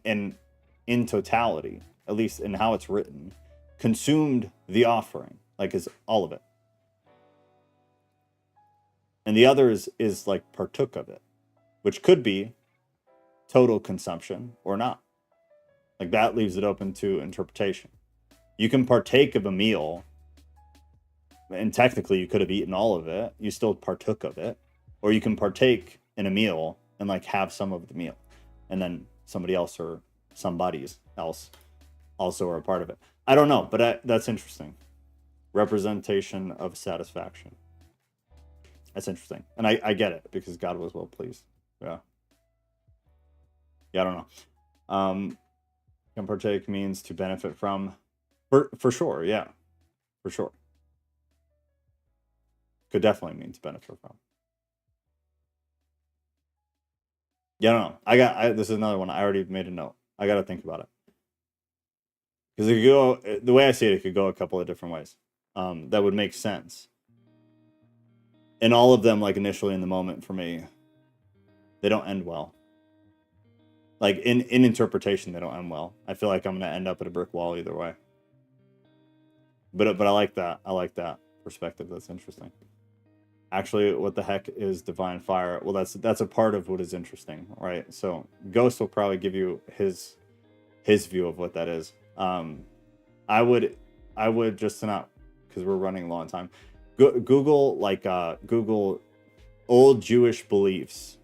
in totality, at least in how it's written, consumed the offering, like, is all of it. And the other is like partook of it, which could be total consumption or not. Like, that leaves it open to interpretation. You can partake of a meal, and technically you could have eaten all of it, you still partook of it, or you can partake in a meal and like have some of the meal, and then somebody else or somebody's else also are a part of it. I don't know, but that's interesting. Representation of satisfaction. That's interesting, and I get it, because God was well pleased. Yeah, I don't know. Can partake means to benefit from, for sure. Yeah, for sure. Could definitely mean to benefit from. Yeah, I don't know. This is another one. I already made a note. I got to think about it. Because it could go, the way I see it could go a couple of different ways. That would make sense. And all of them, like, initially in the moment for me, they don't end well. Like, in interpretation, they don't end well. I feel like I'm going to end up at a brick wall either way. But I like that. I like that perspective. That's interesting. Actually, what the heck is divine fire? Well, that's a part of what is interesting, right? So Ghost will probably give you his view of what that is. I would just to not, because we're running low on time. Google Google old Jewish beliefs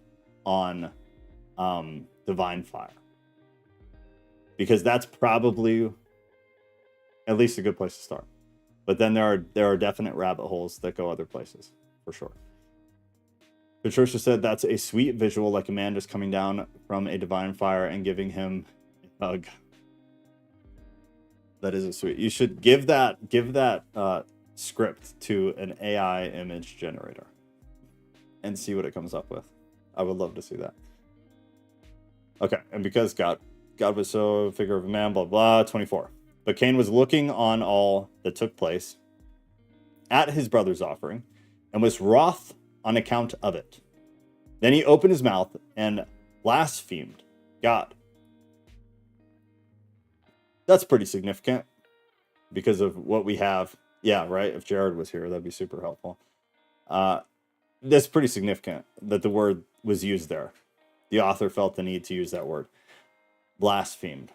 on divine fire, because that's probably at least a good place to start. But then there are definite rabbit holes that go other places, for sure. Patricia said that's a sweet visual, like a man just coming down from a divine fire and giving him a hug. That is a sweet. You should give that script to an AI image generator and see what it comes up with. I would love to see that. Okay, and because God was so a figure of a man, blah blah. 24. But Cain was looking on all that took place at his brother's offering, and was wroth on account of it. Then he opened his mouth and blasphemed God. That's pretty significant because of what we have. Yeah, right? If Jared was here, that'd be super helpful. That's pretty significant that the word was used there. The author felt the need to use that word. Blasphemed.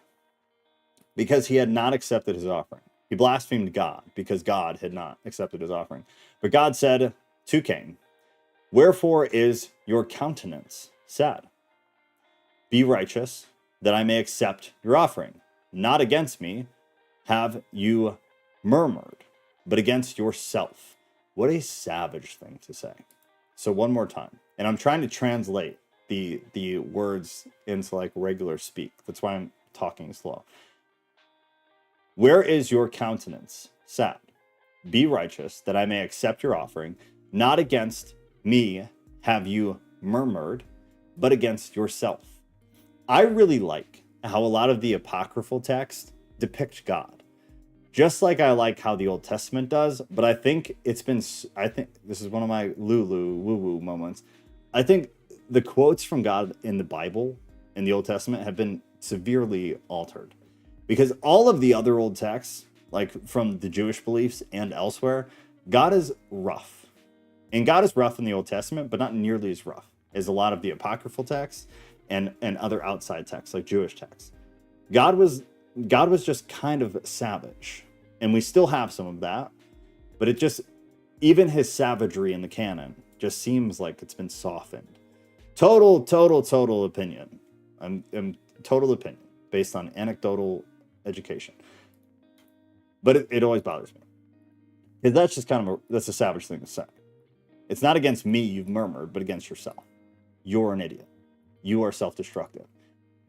Because he had not accepted his offering. He blasphemed God because God had not accepted his offering. But God said to Cain, "Wherefore is your countenance sad? Be righteous, that I may accept your offering. Not against me have you murmured, but against yourself." What a savage thing to say. So one more time. And I'm trying to translate the words into like regular speak. That's why I'm talking slow. Where is your countenance sad? Be righteous, that I may accept your offering. Not against me have you murmured, but against yourself. I really like how a lot of the apocryphal texts depict God. Just like I like how the Old Testament does, but I think I think this is one of my Lulu woo-woo moments. I think the quotes from God in the Bible, in the Old Testament, have been severely altered. Because all of the other old texts, like from the Jewish beliefs and elsewhere, God is rough. And God is rough in the Old Testament, but not nearly as rough as a lot of the apocryphal texts and other outside texts, like Jewish texts. God was just kind of savage. And we still have some of that, but it just, even his savagery in the canon just seems like it's been softened. Total opinion. I'm total opinion based on anecdotal education. But it always bothers me. Because that's just that's a savage thing to say. It's not against me you've murmured, but against yourself. You're an idiot. You are self-destructive.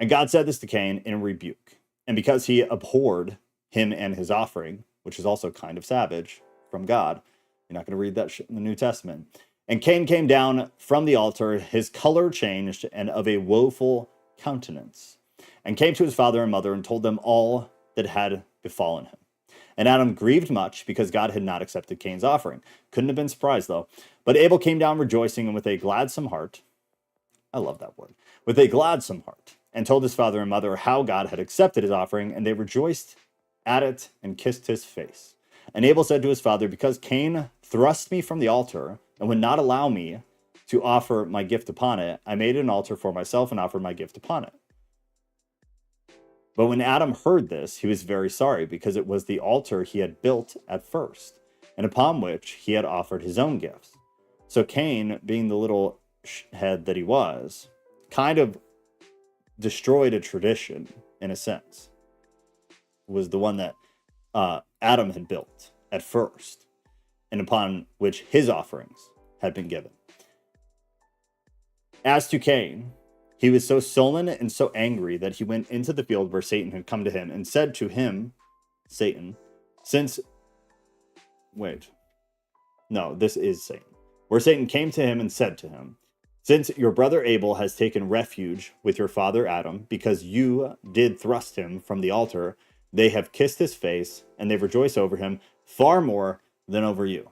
And God said this to Cain in a rebuke. And because he abhorred him and his offering, which is also kind of savage from God, you're not going to read that shit in the New Testament. And Cain came down from the altar, his color changed, and of a woeful countenance, and came to his father and mother and told them all that had befallen him. And Adam grieved much because God had not accepted Cain's offering. Couldn't have been surprised, though. But Abel came down rejoicing and with a gladsome heart. I love that word. With a gladsome heart. And told his father and mother how God had accepted his offering. And they rejoiced at it and kissed his face. And Abel said to his father, because Cain thrust me from the altar and would not allow me to offer my gift upon it, I made an altar for myself and offered my gift upon it. But when Adam heard this, he was very sorry, because it was the altar he had built at first, and upon which he had offered his own gifts. So Cain, being the little head that he was, kind of destroyed a tradition, in a sense. It was the one that Adam had built at first, and upon which his offerings had been given. As to Cain, he was so sullen and so angry that he went into the field where Satan had come to him and said to him, Satan, this is Satan. Where Satan came to him and said to him, since your brother Abel has taken refuge with your father Adam, because you did thrust him from the altar, they have kissed his face, and they rejoice over him far more than over you.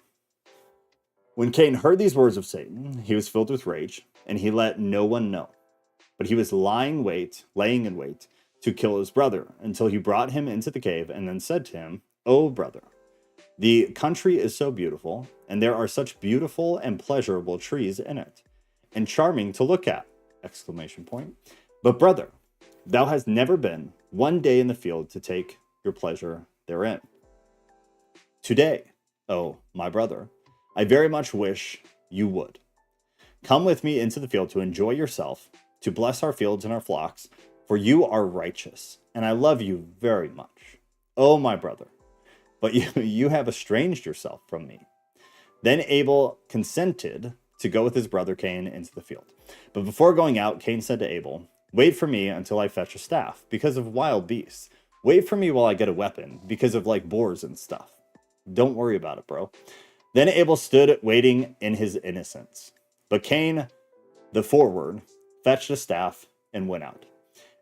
When Cain heard these words of Satan, he was filled with rage, and he let no one know. But he was laying in wait to kill his brother, until he brought him into the cave, and then said to him, O brother, the country is so beautiful, and there are such beautiful and pleasurable trees in it, and charming to look at! ! But brother, thou hast never been one day in the field to take your pleasure therein. Today, O my brother, I very much wish you would. Come with me into the field to enjoy yourself, to bless our fields and our flocks, for you are righteous, and I love you very much, O my brother. But you have estranged yourself from me. Then Abel consented to go with his brother Cain into the field. But before going out, Cain said to Abel, wait for me until I fetch a staff, because of wild beasts. Wait for me while I get a weapon, because of like boars and stuff. Don't worry about it, bro. Then Abel stood waiting in his innocence. But Cain, the forward, fetched a staff and went out.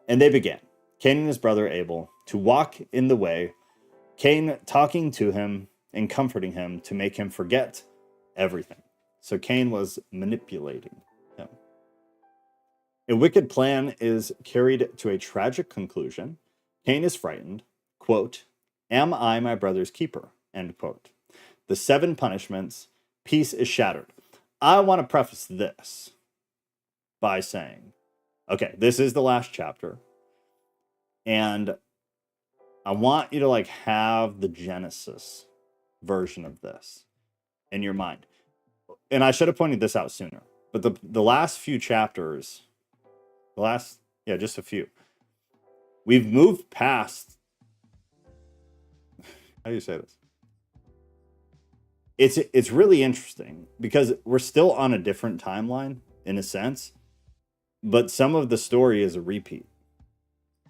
And they began, Cain and his brother Abel, to walk in the way, Cain talking to him and comforting him to make him forget everything. So Cain was manipulating him. A wicked plan is carried to a tragic conclusion. Cain is frightened. Quote, am I my brother's keeper? End quote. The 7 punishments, peace is shattered. I want to preface this by saying, okay, this is the last chapter. And I want you to have the Genesis version of this in your mind. And I should have pointed this out sooner. But the last few chapters, just a few, we've moved past, how do you say this? It's really interesting because we're still on a different timeline in a sense, but some of the story is a repeat.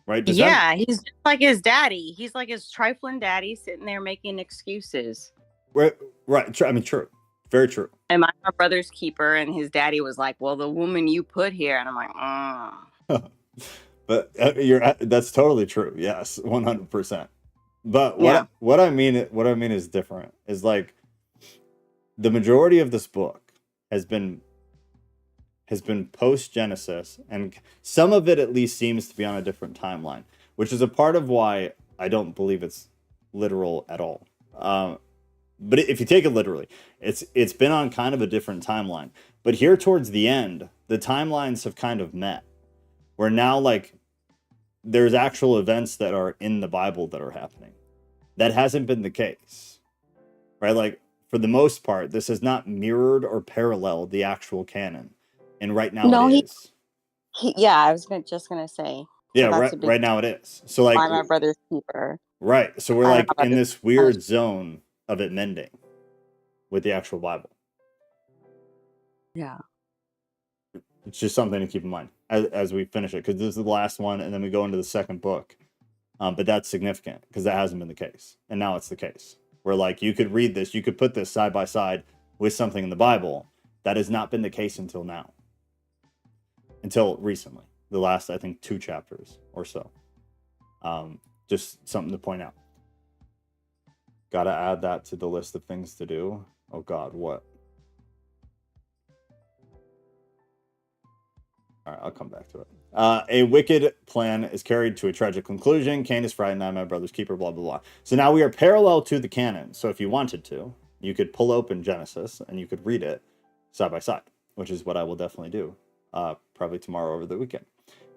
Right? He's just like his daddy. He's like his trifling daddy sitting there making excuses. Right. I mean, true. Very true. Am I my brother's keeper? And his daddy was like, well, the woman you put here. And I'm like, But that's totally true. Yes, 100%. But Yeah. what I mean is different. Is like the majority of this book has been post Genesis, and some of it at least seems to be on a different timeline, which is a part of why I don't believe it's literal at all. But if you take it literally, it's been on kind of a different timeline. But here towards the end, the timelines have kind of met. Where now, like, there's actual events that are in the Bible that are happening. That hasn't been the case, right? Like, for the most part, this has not mirrored or paralleled the actual canon, and right now it No, is. yeah, I was just gonna say. Yeah, So that's a big right now it is. So like, why my brother's keeper. right. So we're I don't like know about in this. this weird zone of it mending with the actual Bible. Yeah. It's just something to keep in mind as we finish it, because this is the last one, and then we go into the second book. But that's significant because that hasn't been the case, and now it's the case. Where like you could read this, you could put this side by side with something in the Bible. That has not been the case until now, until recently, the last I think 2 chapters or so. Just something to point out. Gotta add that to the list of things to do. Oh God, what? All right, I'll come back to it. A wicked plan is carried to a tragic conclusion. Cain is frightened. I'm my brother's keeper, blah, blah, blah. So now we are parallel to the canon. So if you wanted to, you could pull open Genesis and you could read it side by side, which is what I will definitely do probably tomorrow over the weekend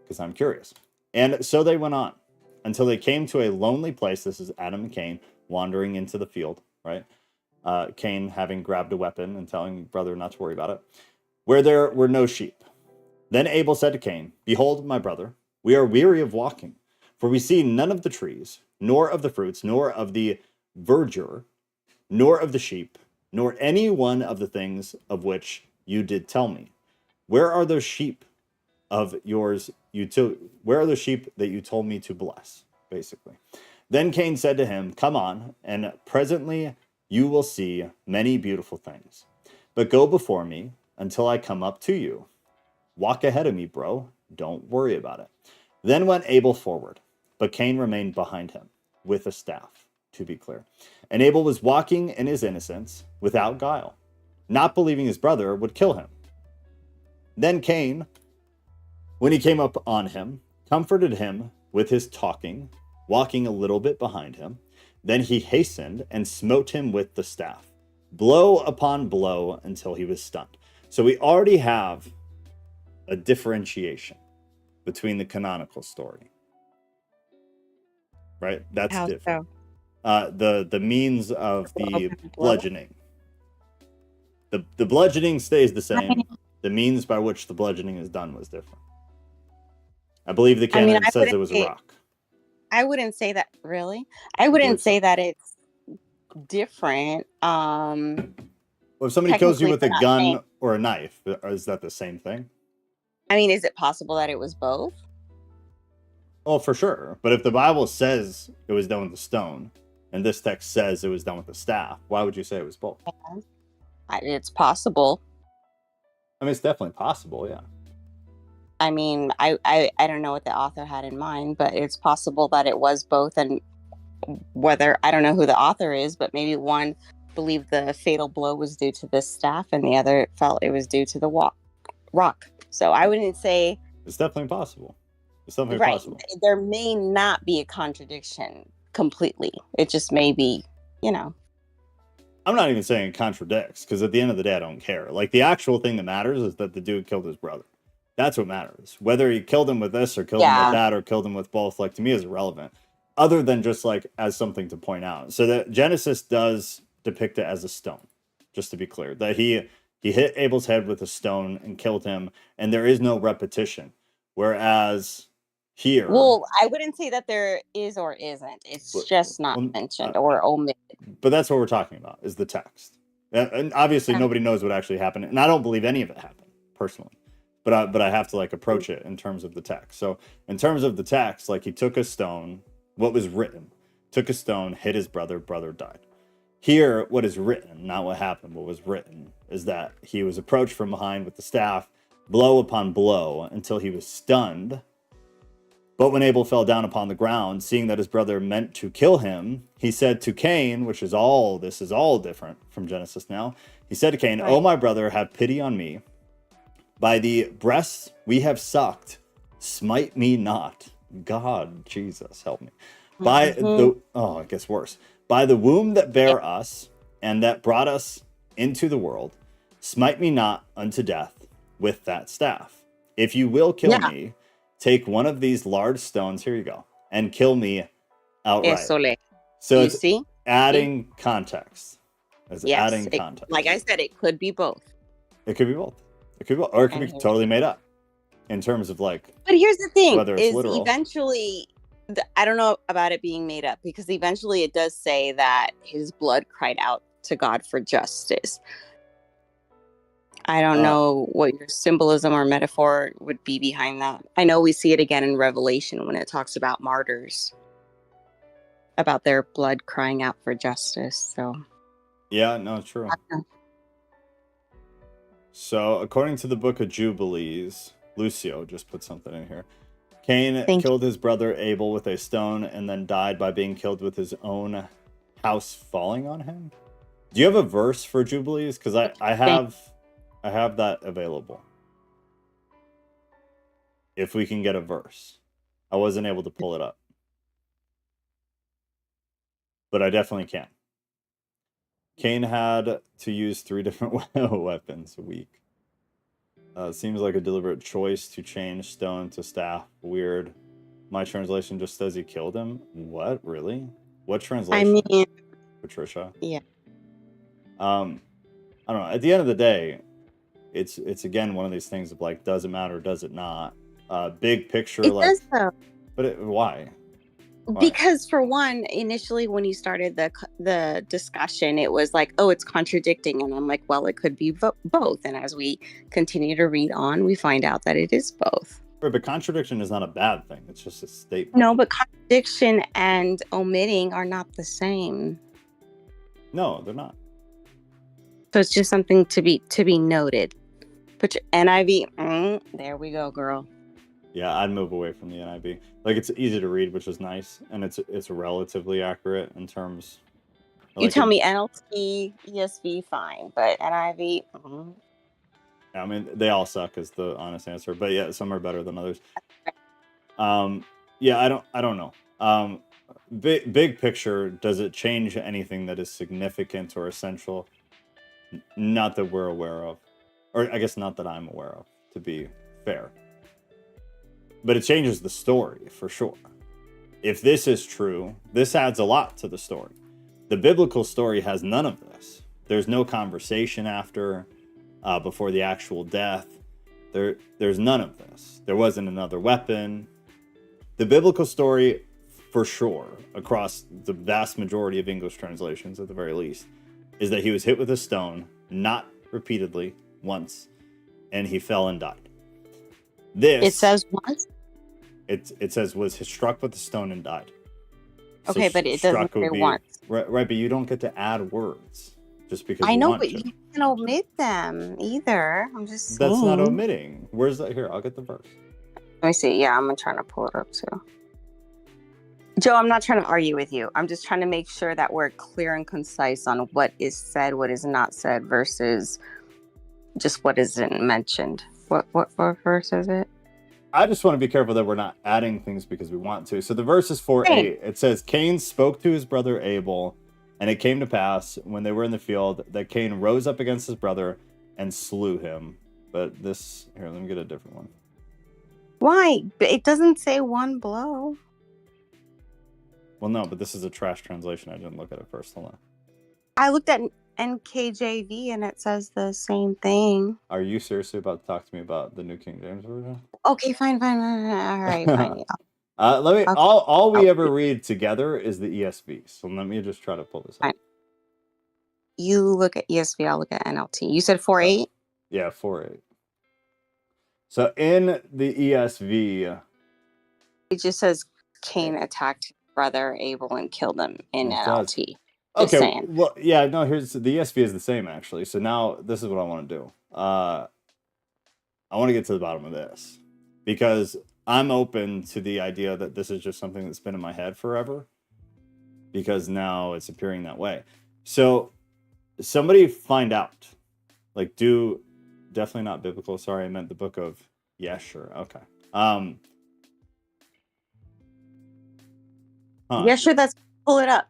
because I'm curious. And so they went on until they came to a lonely place. This is Adam and Cain wandering into the field, right? Cain having grabbed a weapon and telling brother not to worry about it, where there were no sheep. Then Abel said to Cain, behold, my brother, we are weary of walking, for we see none of the trees, nor of the fruits, nor of the verdure, nor of the sheep, nor any one of the things of which you did tell me. Where are those sheep of yours where are those sheep that you told me to bless? Basically. Then Cain said to him, come on, and presently you will see many beautiful things. But go before me until I come up to you. Walk ahead of me, bro. Don't worry about it. Then went Abel forward, but Cain remained behind him with a staff, to be clear. And Abel was walking in his innocence without guile, not believing his brother would kill him. Then Cain, when he came up on him, comforted him with his talking, walking a little bit behind him. Then he hastened and smote him with the staff, blow upon blow until he was stunned. So we already have a differentiation between the canonical story, right? That's How different. so? The means of the Okay, bludgeoning, the bludgeoning stays the same. The means by which the bludgeoning is done was different. I believe the canon says it was a rock. I wouldn't say that really. believe I wouldn't so. say that it's different. Well, if somebody kills you with a gun or a knife, is that the same thing? I mean, is it possible that it was both? Oh, for sure. But if the Bible says it was done with the stone, and this text says it was done with the staff, why would you say it was both? It's possible. I mean, it's definitely possible, yeah. I mean, I don't know what the author had in mind, but it's possible that it was both. And whether, I don't know who the author is, but maybe one believed the fatal blow was due to the staff and the other felt it was due to the rock. So I wouldn't say... It's definitely possible. It's definitely right. possible. There may not be a contradiction completely. It just may be, you know. I'm not even saying it contradicts, because at the end of the day, I don't care. Like, the actual thing that matters is that the dude killed his brother. That's what matters. Whether he killed him with this or killed him with that or killed him with both, like, to me is irrelevant. Other than just, like, as something to point out. So that Genesis does depict it as a stone, just to be clear. That he hit Abel's head with a stone and killed him, and there is no repetition. Whereas here... Well, I wouldn't say that there is or isn't. It's just not mentioned or omitted. But that's what we're talking about, is the text. And obviously nobody knows what actually happened. And I don't believe any of it happened, personally. But I have to, like, approach it in terms of the text. So in terms of the text, like, he took a stone, what was written, took a stone, hit his brother, brother died. Here, what is written, not what happened, what was written, is that he was approached from behind with the staff, blow upon blow, until he was stunned. But when Abel fell down upon the ground, seeing that his brother meant to kill him, he said to Cain, which is all, this is all different from Genesis now. He said to Cain, Right. "O my brother, have pity on me. By the breasts we have sucked, smite me not." God, Jesus, help me. By the, oh, it gets worse. By the womb that bare us and that brought us into the world, smite me not unto death with that staff. If you will kill me, take one of these large stones, here you go, and kill me outright. So you it's see? adding context. It's adding It, context. like I said, it could be both. It could be both. It could be both. Or it could be And- totally made up in terms of like, But here's the thing: whether it's is literal. eventually, I don't know about it being made up, because eventually it does say that his blood cried out to God for justice. I don't know what your symbolism or metaphor would be behind that. I know we see it again in Revelation when it talks about martyrs, about their blood crying out for justice. So Yeah, no, true. So according to the book of Jubilees, Lucio just put something in here. Cain killed his brother Abel with a stone and then died by being killed with his own house falling on him. Do you have a verse for Jubilees? Because I have that available. If we can get a verse. I wasn't able to pull it up. But I definitely can. Cain had to use 3 different weapons a week. Seems like a deliberate choice to change stone to staff. Weird. My translation just says he killed him. What? Really? What translation? I mean, Patricia? Yeah. I don't know. At the end of the day, it's again one of these things of like, does it matter? Does it not? Big picture, it like. does though. But why? Because for one, initially when you started the discussion, it was like, oh, it's contradicting, and I'm like, well, it could be both. And as we continue to read on, we find out that it is both. Right, but contradiction is not a bad thing. It's just a statement. No, but contradiction and omitting are not the same. No, they're not. So it's just something to be noted. Put your NIV. There we go, girl. Yeah, I'd move away from the NIV. Like, it's easy to read, which is nice, and it's relatively accurate in terms. You tell me NLT, ESV, fine, but NIV. I mean, they all suck is the honest answer, but yeah, some are better than others. Yeah, I don't know. Big picture, does it change anything that is significant or essential? Not that we're aware of, or I guess not that I'm aware of, to be fair. But it changes the story for sure. If this is true, this adds a lot to the story. The biblical story has none of this. There's no conversation after, before the actual death. There's none of this. There wasn't another weapon. The biblical story, for sure, across the vast majority of English translations at the very least, is that he was hit with a stone, not repeatedly, once, and he fell and died. It says once? It says was struck with a stone and died. Okay, but it doesn't say once. Right, but you don't get to add words just because I know, want but to. you can't omit them either. I'm just saying. That's not omitting. Where's that? Here, I'll get the verse. Let me see. Yeah, I'm trying to pull it up too. Joe, I'm not trying to argue with you. I'm just trying to make sure that we're clear and concise on what is said, what is not said, versus just what isn't mentioned. What verse is it? I just want to be careful that we're not adding things because we want to. So the verse is 4:8. It says, Cain spoke to his brother Abel, and it came to pass when they were in the field that Cain rose up against his brother and slew him. But this, here, let me get a different one. Why? It doesn't say one blow. Well, no, but this is a trash translation. I didn't look at it first. Hold on. I looked at NKJV and it says the same thing. Are you seriously about to talk to me about the New King James Version? Okay, fine. All right, fine. Let me. Okay. All we ever read together is the ESV. So let me just try to pull this up. You look at ESV. I'll look at NLT. You said 4:8. Yeah, 4:8. So in the ESV, it just says Cain attacked his brother Abel and killed him in NLT. Okay, well, yeah, no, here's the ESV is the same actually. So now this is what I want to do. I want to get to the bottom of this because I'm open to the idea that this is just something that's been in my head forever, because now it's appearing that way. So somebody find out. Like, definitely not biblical. Sorry, I meant the book of Yeshur. Okay. Yeah, sure. That's pull it up.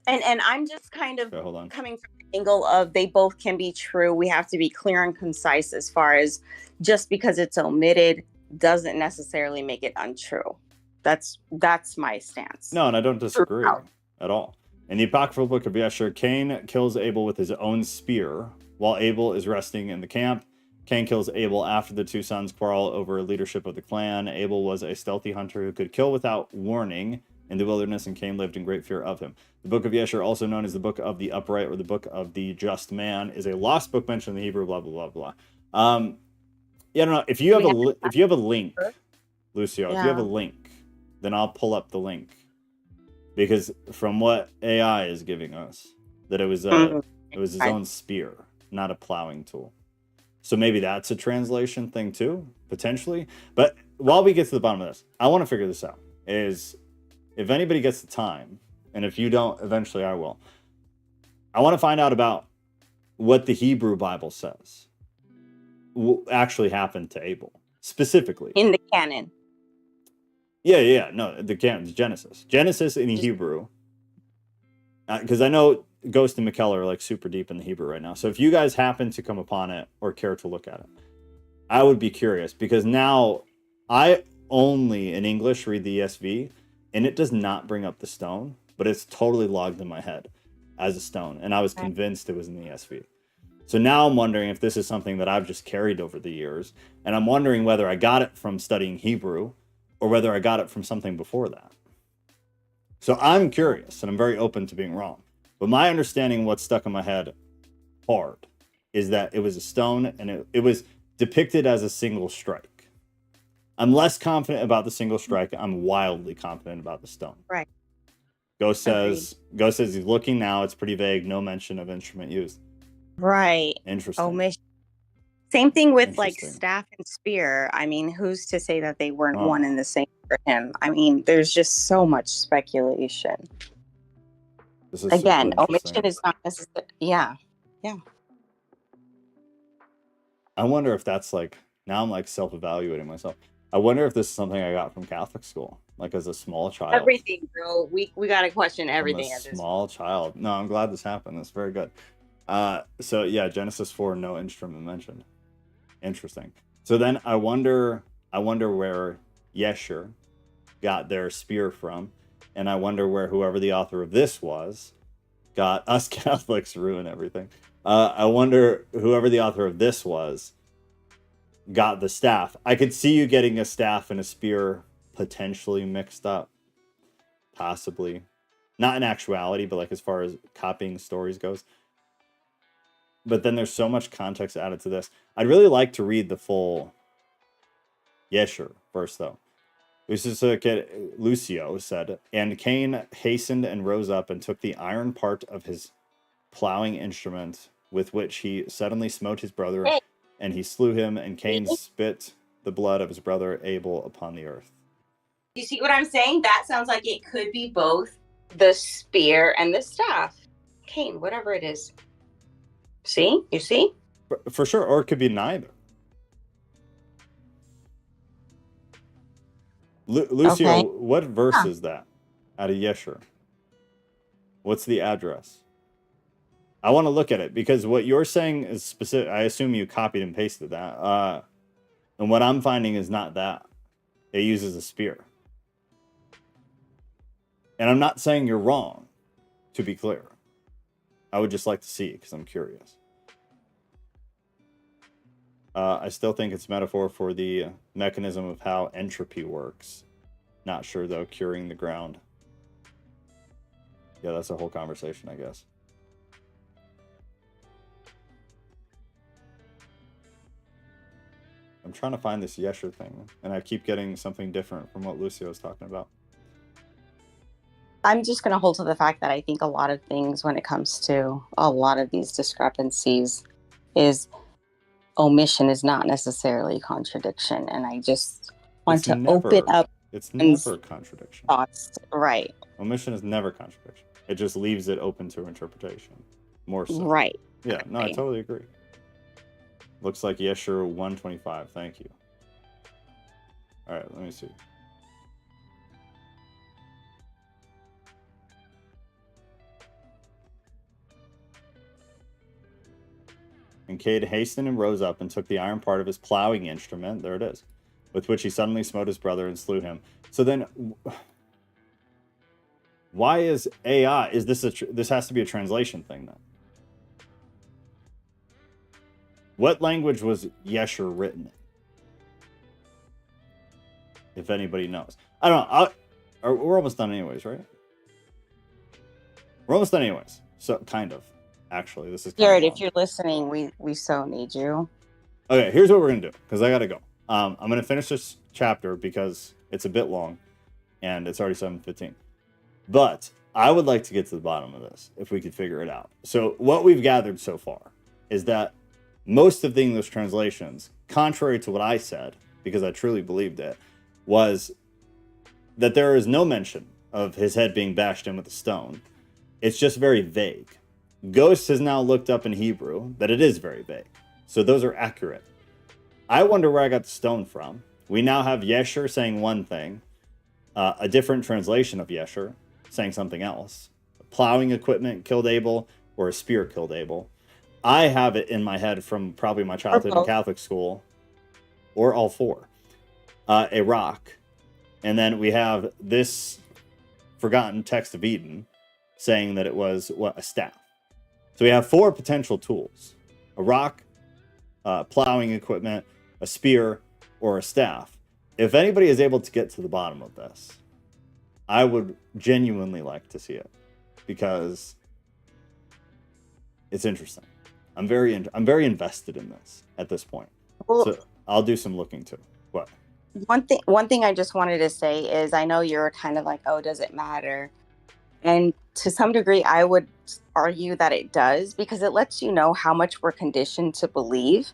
And I'm just kind of hold on. coming from the angle of they both can be true. We have to be clear and concise as far as just because it's omitted doesn't necessarily make it untrue. That's my stance. No, and I don't disagree at all. In the Apocryphal book of Yeshur, Cain kills Abel with his own spear while Abel is resting in the camp. Cain kills Abel after the two sons quarrel over leadership of the clan. Abel was a stealthy hunter who could kill without warning in the wilderness, and Cain lived in great fear of him. The book of Yeshur, also known as the book of the upright or the book of the just man, is a lost book mentioned in the Hebrew, blah, blah, blah, blah. Yeah, I don't know. If you have a link, Lucio, if you have a link, then I'll pull up the link. Because from what AI is giving us, that it was his own spear, not a plowing tool. So maybe that's a translation thing too, potentially. But while we get to the bottom of this, I want to figure this out. Is if anybody gets the time, and if you don't, eventually I will. I want to find out about what the Hebrew Bible says actually happened to Abel, specifically. In the canon. Yeah. No, the canon is Genesis. Genesis in Hebrew. Because I know Ghost and McKellar are like super deep in the Hebrew right now. So if you guys happen to come upon it or care to look at it, I would be curious, because now I only in English read the ESV, and it does not bring up the stone, but it's totally logged in my head as a stone. And I was convinced it was in the ESV. So now I'm wondering if this is something that I've just carried over the years. And I'm wondering whether I got it from studying Hebrew or whether I got it from something before that. So I'm curious, and I'm very open to being wrong. But my understanding, what's stuck in my head hard, is that it was a stone, and it was depicted as a single strike. I'm less confident about the single strike. I'm wildly confident about the stone. Right. Ghost says he's looking now. It's pretty vague. No mention of instrument used. Right. Interesting. Omission. Same thing with like staff and spear. I mean, who's to say that they weren't one and the same for him? I mean, there's just so much speculation. Again, omission is not necessary. Yeah. I wonder if that's like, now I'm like self-evaluating myself. I wonder if this is something I got from Catholic school, like as a small child. Everything, bro. We got to question everything. As a small child. No, I'm glad this happened. That's very good. So yeah, Genesis 4, no instrument mentioned. Interesting. So then I wonder where Yeshur got their spear from, and I wonder where whoever the author of this was got us Catholics ruin everything. I wonder whoever the author of this was got the staff. I could see you getting a staff and a spear potentially mixed up, possibly, not in actuality, but like as far as copying stories goes. But then there's so much context added to this. I'd really like to read the full Yeshur first, though. Lucio said, and Cain hastened and rose up and took the iron part of his plowing instrument, with which he suddenly smote his brother, and he slew him, and Cain spit the blood of his brother Abel upon the earth. You see what I'm saying? That sounds like it could be both the spear and the staff. Cain, whatever it is. See? You see? For sure. Or it could be neither. Lucio, what verse is that out of Yeshur? What's the address? I want to look at it, because what you're saying is specific. I assume you copied and pasted that. And what I'm finding is not that. It uses a spear. And I'm not saying you're wrong, to be clear. I would just like to see it because I'm curious. I still think it's metaphor for the mechanism of how entropy works. Not sure, though, curing the ground. Yeah, that's a whole conversation, I guess. I'm trying to find this Yeshur thing, and I keep getting something different from what Lucio was talking about. I'm just going to hold to the fact that I think a lot of things when it comes to a lot of these discrepancies is omission is not necessarily contradiction. And I just want to open up It's never a contradiction. thoughts. Right. Omission is never contradiction. It just leaves it open to interpretation. More so. Right. Yeah, no, I totally agree. Looks like Yeshua 125. Thank you. All right, let me see. And Cade hastened and rose up and took the iron part of his plowing instrument, there it is, with which he suddenly smote his brother and slew him. So then, why is AI? Is this this has to be a translation thing then? What language was Yeshur written in? If anybody knows, I don't know. We're almost done anyways, right? We're almost done anyways. So kind of. Actually, this is Jared, if you're listening, we so need you. Okay, here's what we're gonna do, because I gotta go. I'm gonna finish this chapter because it's a bit long and it's already 7:15. But I would like to get to the bottom of this if we could figure it out. So what we've gathered so far is that most of the English translations, contrary to what I said, because I truly believed it, was that there is no mention of his head being bashed in with a stone. It's just very vague. Ghost has now looked up in Hebrew that it is very vague. So those are accurate. I wonder where I got the stone from. We now have Yeshur saying one thing, a different translation of Yeshur saying something else. Plowing equipment killed Abel, or a spear killed Abel. I have it in my head from probably my childhood in Catholic school, or all four. A rock. And then we have this forgotten text of Eden saying that it was, a staff. So we have four potential tools: a rock, plowing equipment, a spear, or a staff. If anybody is able to get to the bottom of this, I would genuinely like to see it, because it's interesting. I'm very invested in this at this point. Well, so I'll do some looking too. What? One thing I just wanted to say is, I know you're kind of like, oh, does it matter? And to some degree, I would argue that it does, because it lets you know how much we're conditioned to believe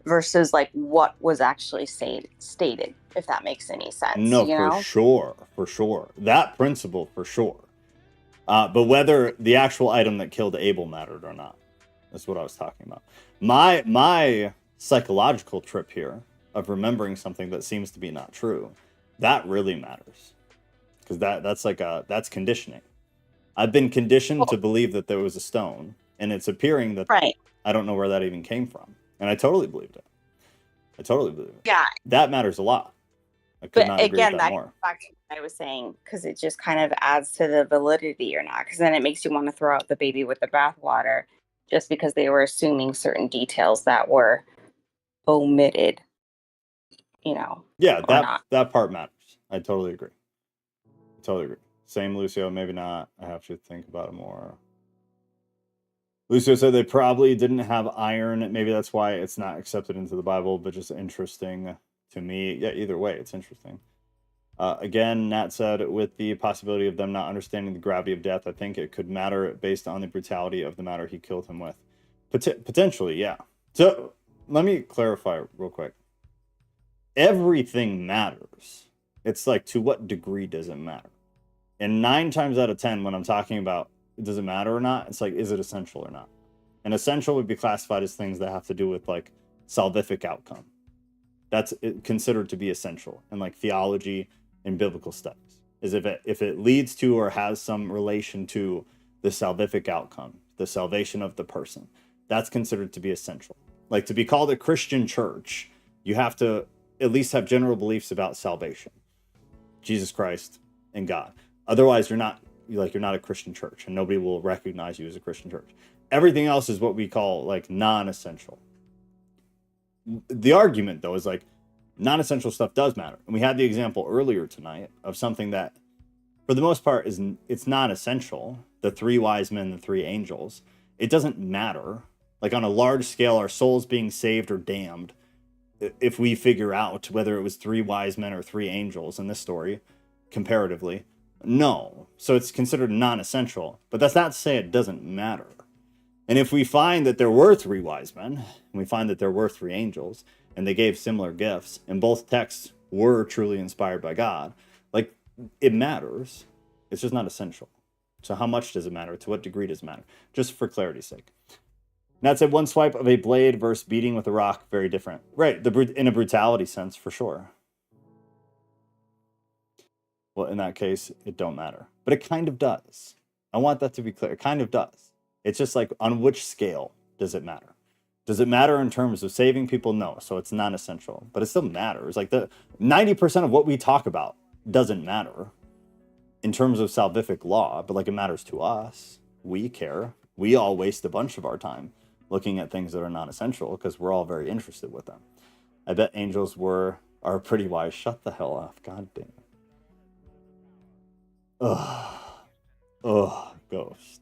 versus like what was actually stated, if that makes any sense. No, for sure. That principle, for sure. But whether the actual item that killed Abel mattered or not, that's what I was talking about. My psychological trip here of remembering something that seems to be not true, that really matters. Because that's conditioning. I've been conditioned to believe that there was a stone, and it's appearing that I don't know where that even came from. And I totally believed it. Yeah. That matters a lot. I could not agree with that more. Back to what I was saying, because it just kind of adds to the validity or not, because then it makes you want to throw out the baby with the bathwater, just because they were assuming certain details that were omitted, Yeah, that part matters. I totally agree. Same, Lucio, maybe not. I have to think about it more. Lucio said they probably didn't have iron. Maybe that's why it's not accepted into the Bible, but just interesting to me. Yeah, either way, it's interesting. Again, Nat said, with the possibility of them not understanding the gravity of death, I think it could matter based on the brutality of the matter he killed him with. Potentially, yeah. So let me clarify real quick. Everything matters. It's like, to what degree does it matter? And 9 times out of 10, when I'm talking about does it matter or not, it's like, is it essential or not? And essential would be classified as things that have to do with like salvific outcome. That's considered to be essential in like theology and biblical studies. Is if it leads to or has some relation to the salvific outcome, the salvation of the person, that's considered to be essential. Like, to be called a Christian church, you have to at least have general beliefs about salvation, Jesus Christ, and God. Otherwise, you're not a Christian church, and nobody will recognize you as a Christian church. Everything else is what we call like non-essential. The argument, though, is like non-essential stuff does matter. And we had the example earlier tonight of something that, for the most part, it's not essential. The 3 wise men, the 3 angels. It doesn't matter. Like, on a large scale, our souls being saved or damned, if we figure out whether it was 3 wise men or 3 angels in this story, comparatively, no. So it's considered non-essential. But that's not to say it doesn't matter. And if we find that there were 3 wise men, and we find that there were 3 angels, and they gave similar gifts, and both texts were truly inspired by God, like, it matters. It's just not essential. So how much does it matter? To what degree does it matter? Just for clarity's sake. Now, it said one swipe of a blade versus beating with a rock, very different. Right, in a brutality sense, for sure. Well, in that case, it don't matter. But it kind of does. I want that to be clear. It kind of does. It's just like, on which scale does it matter? Does it matter in terms of saving people? No, so it's not essential. But it still matters. Like, the 90% of what we talk about doesn't matter in terms of salvific law, but like, it matters to us. We care. We all waste a bunch of our time looking at things that are not essential because we're all very interested with them. I bet angels are pretty wise. Shut the hell up. God damn it. Ugh, ghost.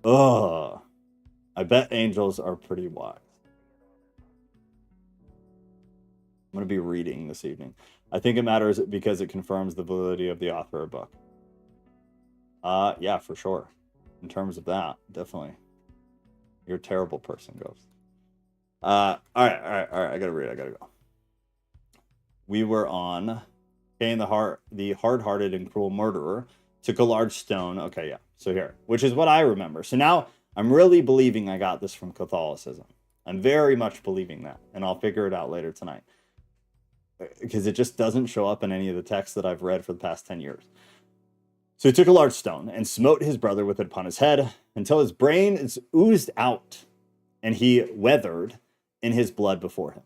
Ugh. I bet angels are pretty wise. I'm going to be reading this evening. I think it matters because it confirms the validity of the author of the book. Yeah, for sure. In terms of that, definitely. You're a terrible person, Ghost. All right. I gotta read. I gotta go. We were on Cain, the hard-hearted and cruel murderer, took a large stone. Okay, yeah. So here, which is what I remember. So now I'm really believing I got this from Catholicism. I'm very much believing that, and I'll figure it out later tonight, because it just doesn't show up in any of the texts that I've read for the past 10 years. So he took a large stone and smote his brother with it upon his head until his brain is oozed out, and he weathered in his blood before him.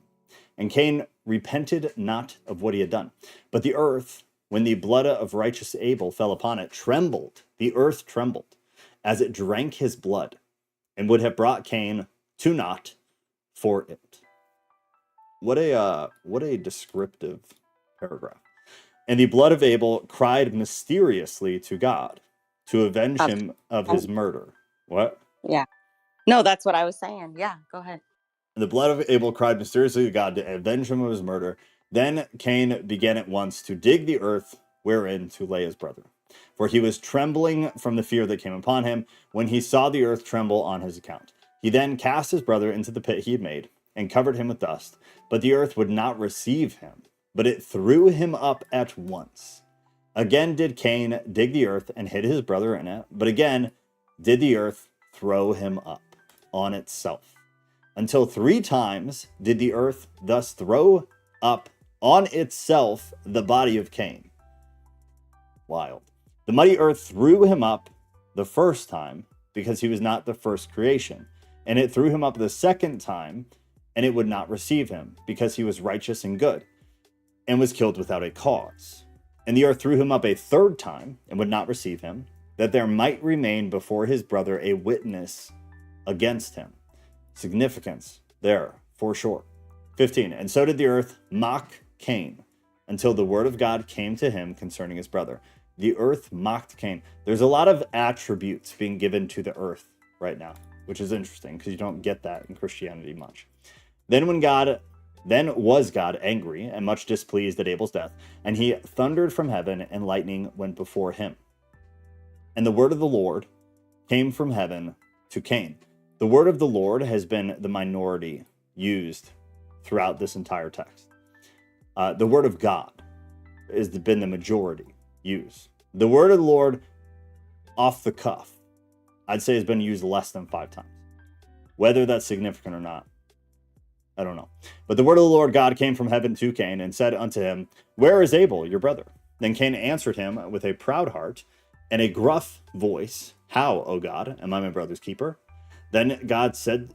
And Cain repented not of what he had done. But the earth, when the blood of righteous Abel fell upon it, trembled. The earth trembled as it drank his blood, and would have brought Cain to naught for it. What a descriptive paragraph. And the blood of Abel cried mysteriously to God to avenge him of his murder. What? Yeah. No, that's what I was saying. Yeah, go ahead. And the blood of Abel cried mysteriously to God to avenge him of his murder. Then Cain began at once to dig the earth wherein to lay his brother. For he was trembling from the fear that came upon him when he saw the earth tremble on his account. He then cast his brother into the pit he had made and covered him with dust. But the earth would not receive him, but it threw him up at once. Again did Cain dig the earth and hid his brother in it, but again did the earth throw him up on itself. Until 3 times did the earth thus throw up on itself the body of Cain. Wild. The mighty earth threw him up the first time because he was not the first creation, and it threw him up the second time, and it would not receive him because he was righteous and good, and was killed without a cause. And the earth threw him up a third time, and would not receive him, that there might remain before his brother a witness against him. Significance there, for sure. 15. And so did the earth mock Cain, until the word of God came to him concerning his brother. The earth mocked Cain. There's a lot of attributes being given to the earth right now, which is interesting because you don't get that in Christianity much. Then was God angry and much displeased at Abel's death, and he thundered from heaven, and lightning went before him. And the word of the Lord came from heaven to Cain. The word of the Lord has been the minority used throughout this entire text. The word of God has been the majority used. The word of the Lord, off the cuff, I'd say has been used less than 5 times. Whether that's significant or not, I don't know. But the word of the Lord God came from heaven to Cain and said unto him, Where is Abel, your brother? Then Cain answered him with a proud heart and a gruff voice, How, O God, am I my brother's keeper? Then God said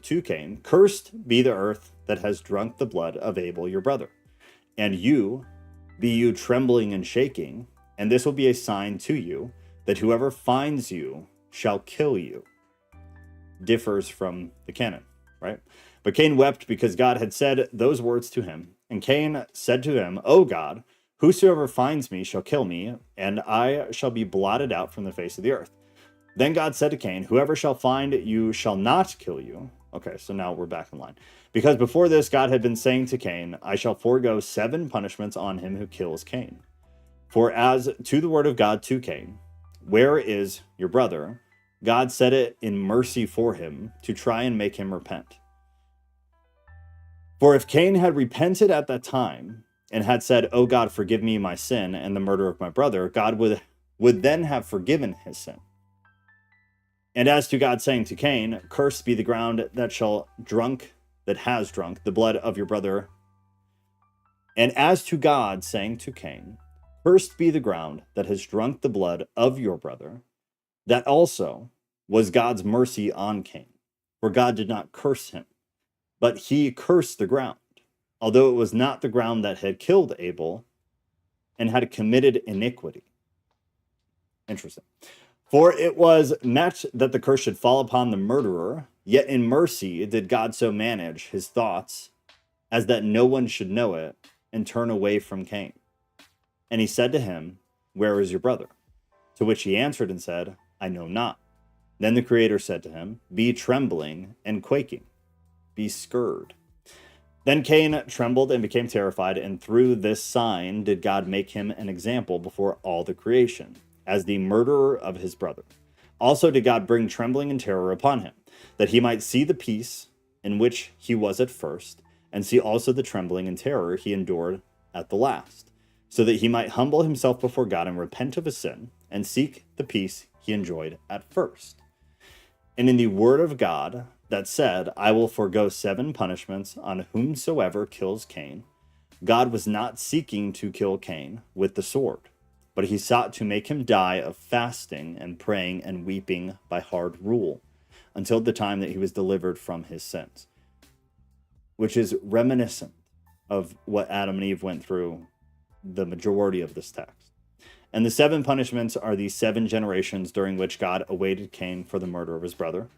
to Cain, Cursed be the earth that has drunk the blood of Abel your brother. And be you trembling and shaking, and this will be a sign to you, that whoever finds you shall kill you. Differs from the canon, right? But Cain wept because God had said those words to him. And Cain said to him, O God, whosoever finds me shall kill me, and I shall be blotted out from the face of the earth. Then God said to Cain, Whoever shall find you shall not kill you. Okay, so now we're back in line. Because before this, God had been saying to Cain, I shall forego 7 punishments on him who kills Cain. For as to the word of God to Cain, Where is your brother? God said it in mercy for him to try and make him repent. For if Cain had repented at that time and had said, "O God, forgive me my sin and the murder of my brother," God would then have forgiven his sin. And as to God saying to Cain, "Cursed be the ground that has drunk the blood of your brother." And as to God saying to Cain, "Cursed be the ground that has drunk the blood of your brother," that also was God's mercy on Cain. For God did not curse him, but he cursed the ground, although it was not the ground that had killed Abel and had committed iniquity. Interesting. For it was meant that the curse should fall upon the murderer, yet in mercy did God so manage his thoughts as that no one should know it and turn away from Cain. And he said to him, "Where is your brother?" To which he answered and said, "I know not." Then the Creator said to him, "Be trembling and quaking, be scared." Then Cain trembled and became terrified, and through this sign did God make him an example before all the creation, as the murderer of his brother. Also did God bring trembling and terror upon him, that he might see the peace in which he was at first, and see also the trembling and terror he endured at the last, so that he might humble himself before God and repent of his sin, and seek the peace he enjoyed at first. And in the word of God that said, "I will forego 7 punishments on whomsoever kills Cain," God was not seeking to kill Cain with the sword, but he sought to make him die of fasting and praying and weeping by hard rule, until the time that he was delivered from his sins, which is reminiscent of what Adam and Eve went through the majority of this text. And the 7 punishments are the 7 generations during which God awaited Cain for the murder of his brother.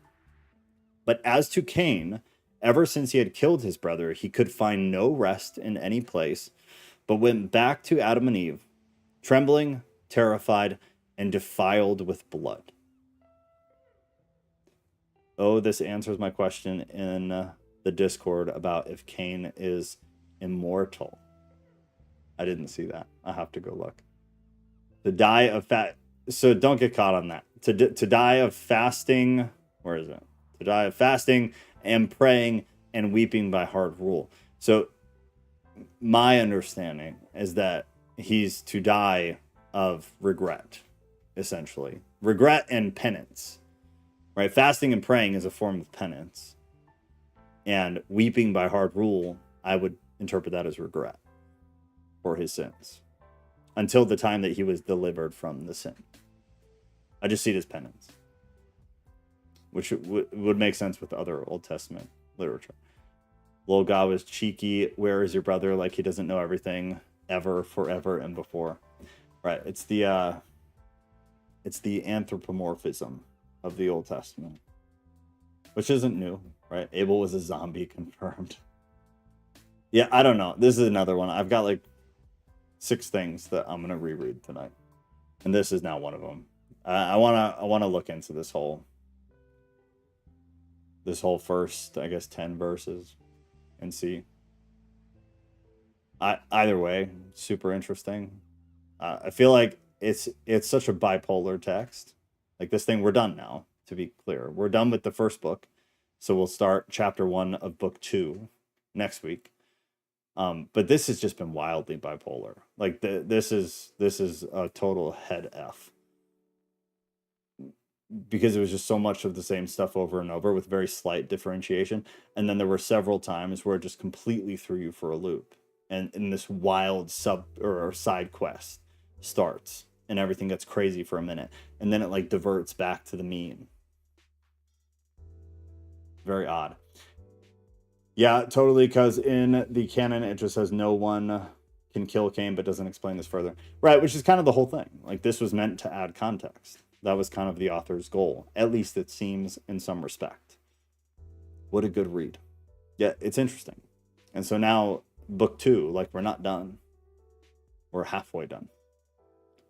But as to Cain, ever since he had killed his brother, he could find no rest in any place, but went back to Adam and Eve, trembling, terrified, and defiled with blood. Oh, this answers my question in the Discord about if Cain is immortal. I didn't see that. I have to go look. To die of so don't get caught on that. To die of fasting, where is it? To die of fasting and praying and weeping by hard rule. So my understanding is that he's to die of regret, essentially. Regret and penance, right? Fasting and praying is a form of penance. And weeping by hard rule, I would interpret that as regret for his sins, until the time that he was delivered from the sin. I just see it as penance, which would make sense with other Old Testament literature. Little God was cheeky. Where is your brother? Like he doesn't know everything ever, forever, and before. Right. It's the anthropomorphism of the Old Testament, which isn't new, right? Abel was a zombie confirmed. Yeah, I don't know. This is another one. I've got like 6 things that I'm gonna reread tonight, and this is now one of them. I wanna look into this whole first, I guess, 10 verses and see. Either way, super interesting. I feel like it's such a bipolar text. Like this thing, we're done now. To be clear, we're done with the first book, so we'll start chapter 1 of book 2 next week. But this has just been wildly bipolar. Like this is a total head F, because it was just so much of the same stuff over and over with very slight differentiation. And then there were several times where it just completely threw you for a loop. And this wild sub or side quest starts and everything gets crazy for a minute. And then it like diverts back to the mean. Very odd. Yeah, totally, because in the canon, it just says no one can kill Cain, but doesn't explain this further. Right, which is kind of the whole thing. Like, this was meant to add context. That was kind of the author's goal. At least it seems in some respect. What a good read. Yeah, it's interesting. And so now, book 2, like, we're not done. We're halfway done.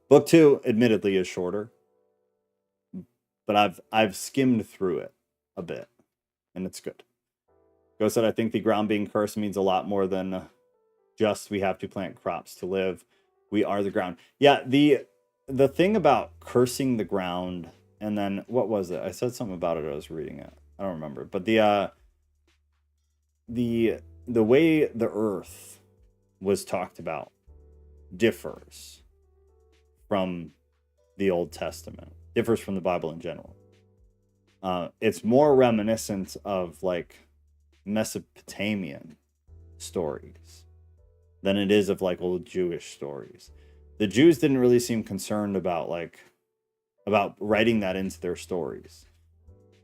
Book 2, admittedly, is shorter. But I've skimmed through it a bit. And it's good. Go said, I think the ground being cursed means a lot more than just we have to plant crops to live. We are the ground. Yeah, the thing about cursing the ground, and then what was it? I said something about it. I was reading it. I don't remember. But the the way the earth was talked about differs from the Old Testament, differs from the Bible in general. It's more reminiscent of like Mesopotamian stories than it is of like old Jewish stories. The Jews didn't really seem concerned about writing that into their stories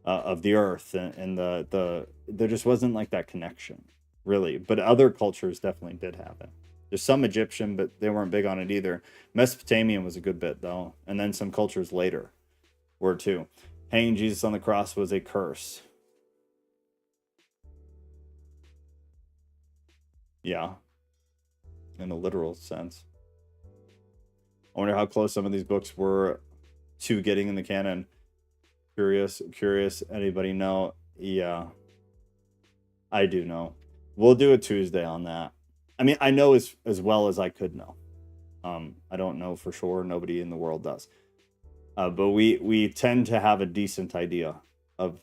of the earth, and there just wasn't like that connection really. But other cultures definitely did have it. There's some Egyptian, but they weren't big on it either. Mesopotamian was a good bit though, and then some cultures later were too. Hanging Jesus on the cross was a curse. Yeah, in a literal sense. I wonder how close some of these books were to getting in the canon. Curious. Anybody know? Yeah, I do know. We'll do a Tuesday on that. I mean, I know as well as I could know. I don't know for sure. Nobody in the world does. But we tend to have a decent idea of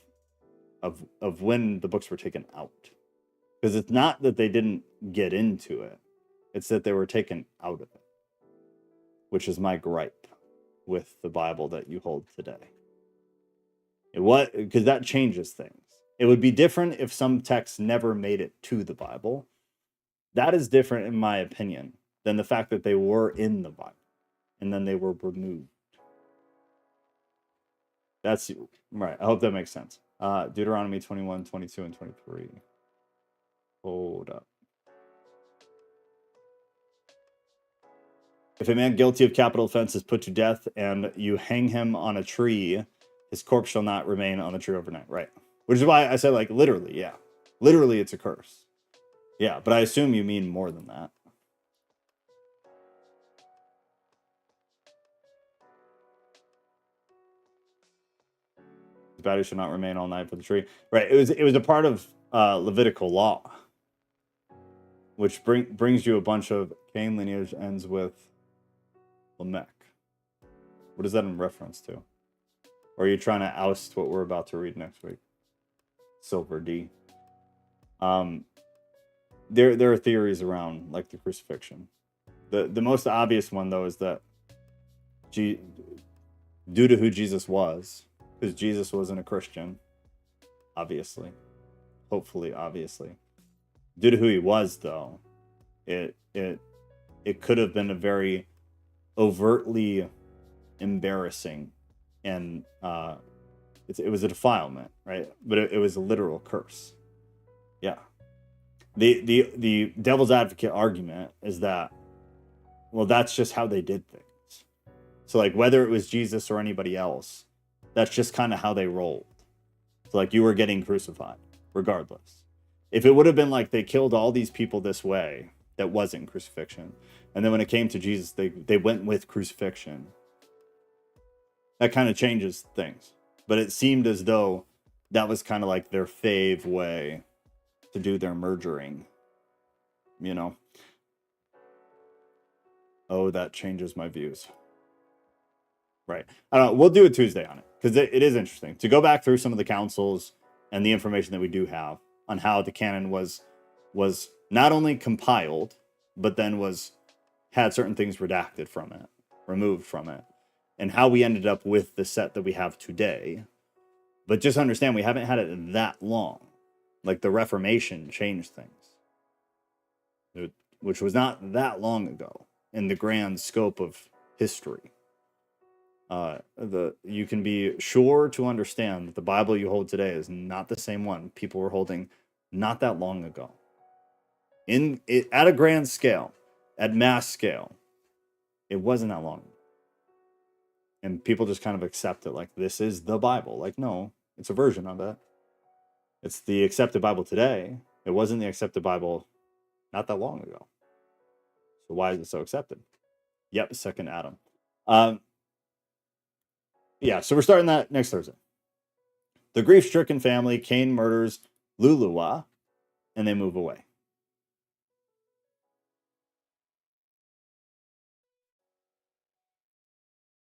when the books were taken out. Because it's not that they didn't get into it. It's that they were taken out of it. Which is my gripe with the Bible that you hold today. Because that changes things. It would be different if some texts never made it to the Bible. That is different, in my opinion, than the fact that they were in the Bible and then they were removed. That's right. I hope that makes sense. Deuteronomy 21, 22, and 23. Hold up. If a man guilty of capital offense is put to death and you hang him on a tree, his corpse shall not remain on the tree overnight. Right. Which is why I said, like, literally, yeah. Literally, it's a curse. Yeah, but I assume you mean more than that. His body shall not remain all night for the tree. Right. It was a part of Levitical law, which brings you a bunch of Cain lineage ends with Lamech. What is that in reference to? Or are you trying to oust what we're about to read next week? Silver D. There are theories around like the crucifixion. The most obvious one though is that due to who Jesus was, because Jesus wasn't a Christian, obviously, hopefully, obviously. Due to who he was though, it could have been a very overtly embarrassing and it was a defilement, right? But it was a literal curse. Yeah. The devil's advocate argument is that, well, that's just how they did things. So like whether it was Jesus or anybody else, that's just kind of how they rolled. So like you were getting crucified regardless. If it would have been like they killed all these people this way, that wasn't crucifixion. And then when it came to Jesus, they went with crucifixion. That kind of changes things. But it seemed as though that was kind of like their fave way to do their murdering. You know? Oh, that changes my views. Right. I don't know. We'll do a Tuesday on it. Because it is interesting. To go back through some of the councils and the information that we do have on how the canon was not only compiled, but then had certain things redacted from it, removed from it, and how we ended up with the set that we have today. But just understand, we haven't had it that long. Like the Reformation changed things, which was not that long ago in the grand scope of history. You can be sure to understand that the Bible you hold today is not the same one people were holding not that long ago. At a grand scale, at mass scale, it wasn't that long. And people just kind of accept it like this is the Bible. Like, no, it's a version of it. It's the accepted Bible today. It wasn't the accepted Bible not that long ago. So why is it so accepted? Yep, second Adam. Yeah, so we're starting that next Thursday. The grief-stricken family, Cain murders Luluwa, and they move away.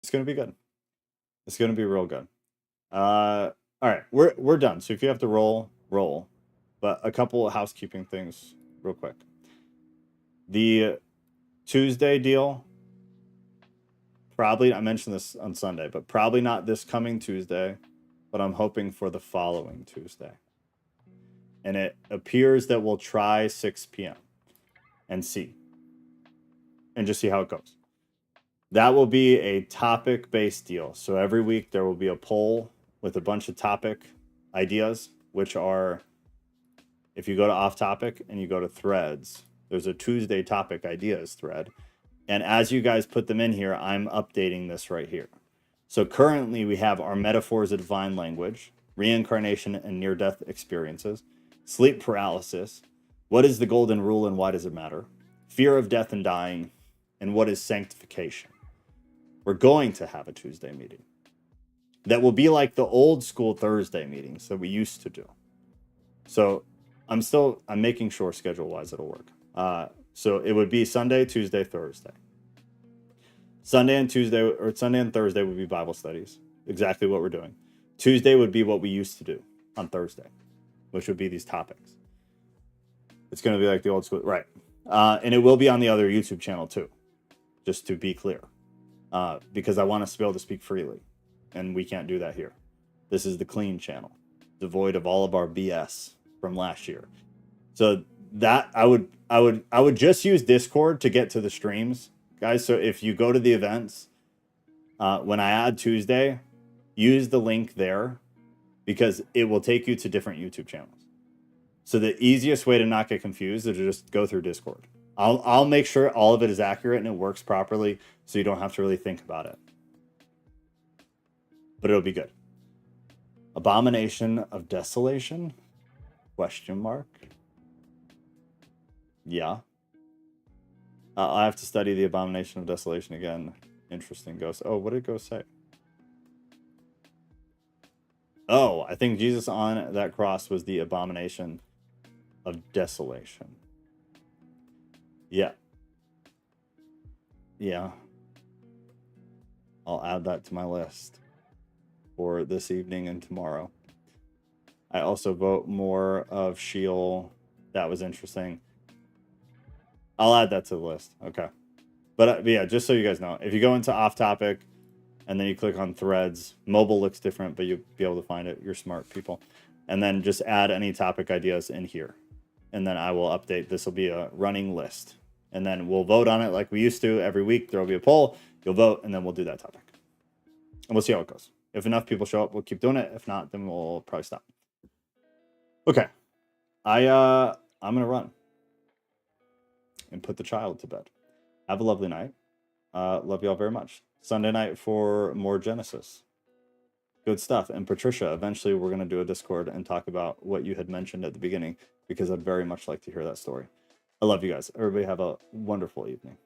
It's gonna be good. It's gonna be real good. All right, we're done. So if you have to roll. But a couple of housekeeping things real quick. The Tuesday deal, probably, I mentioned this on Sunday, but probably not this coming Tuesday, but I'm hoping for the following Tuesday. And it appears that we'll try 6 p.m. and see. And just see how it goes. That will be a topic-based deal. So every week there will be a poll with a bunch of topic ideas, which are, if you go to Off Topic and you go to Threads, there's a Tuesday topic ideas thread. And as you guys put them in here, I'm updating this right here. So currently we have our metaphors of divine language, reincarnation and near-death experiences, sleep paralysis, what is the golden rule and why does it matter, fear of death and dying, and what is sanctification. We're going to have a Tuesday meeting that will be like the old school Thursday meetings that we used to do. So I'm making sure schedule-wise it'll work. So it would be Sunday, Tuesday, Thursday. Sunday and Thursday would be Bible studies, exactly what we're doing. Tuesday would be what we used to do on Thursday, which would be these topics. It's going to be like the old school, right? And it will be on the other YouTube channel too, just to be clear, because I want us to be able to speak freely, and we can't do that here. This is the clean channel, devoid of all of our BS from last year. So that I would just use Discord to get to the streams, guys. So if you go to the events, when I add Tuesday, use the link there because it will take you to different YouTube channels. So the easiest way to not get confused is to just go through Discord. I'll make sure all of it is accurate and it works properly so you don't have to really think about it. But it'll be good. Abomination of Desolation? Question mark. Yeah. I have to study the Abomination of Desolation again. Interesting, Ghost. Oh, what did Ghost say? Oh, I think Jesus on that cross was the Abomination of Desolation. Yeah. Yeah. I'll add that to my list for this evening and tomorrow. I also vote more of Sheol. That was interesting. I'll add that to the list. Okay. But yeah, just so you guys know, if you go into Off Topic and then you click on Threads, mobile looks different, but you'll be able to find it. You're smart people. And then just add any topic ideas in here. And then I will update. This will be a running list. And then we'll vote on it like we used to every week. There will be a poll. You'll vote, and then we'll do that topic. And we'll see how it goes. If enough people show up, we'll keep doing it. If not, then we'll probably stop. Okay. I'm going to run and put the child to bed. Have a lovely night. Love y'all very much. Sunday night for more Genesis. Good stuff. And Patricia, eventually we're going to do a Discord and talk about what you had mentioned at the beginning, because I'd very much like to hear that story. I love you guys. Everybody have a wonderful evening.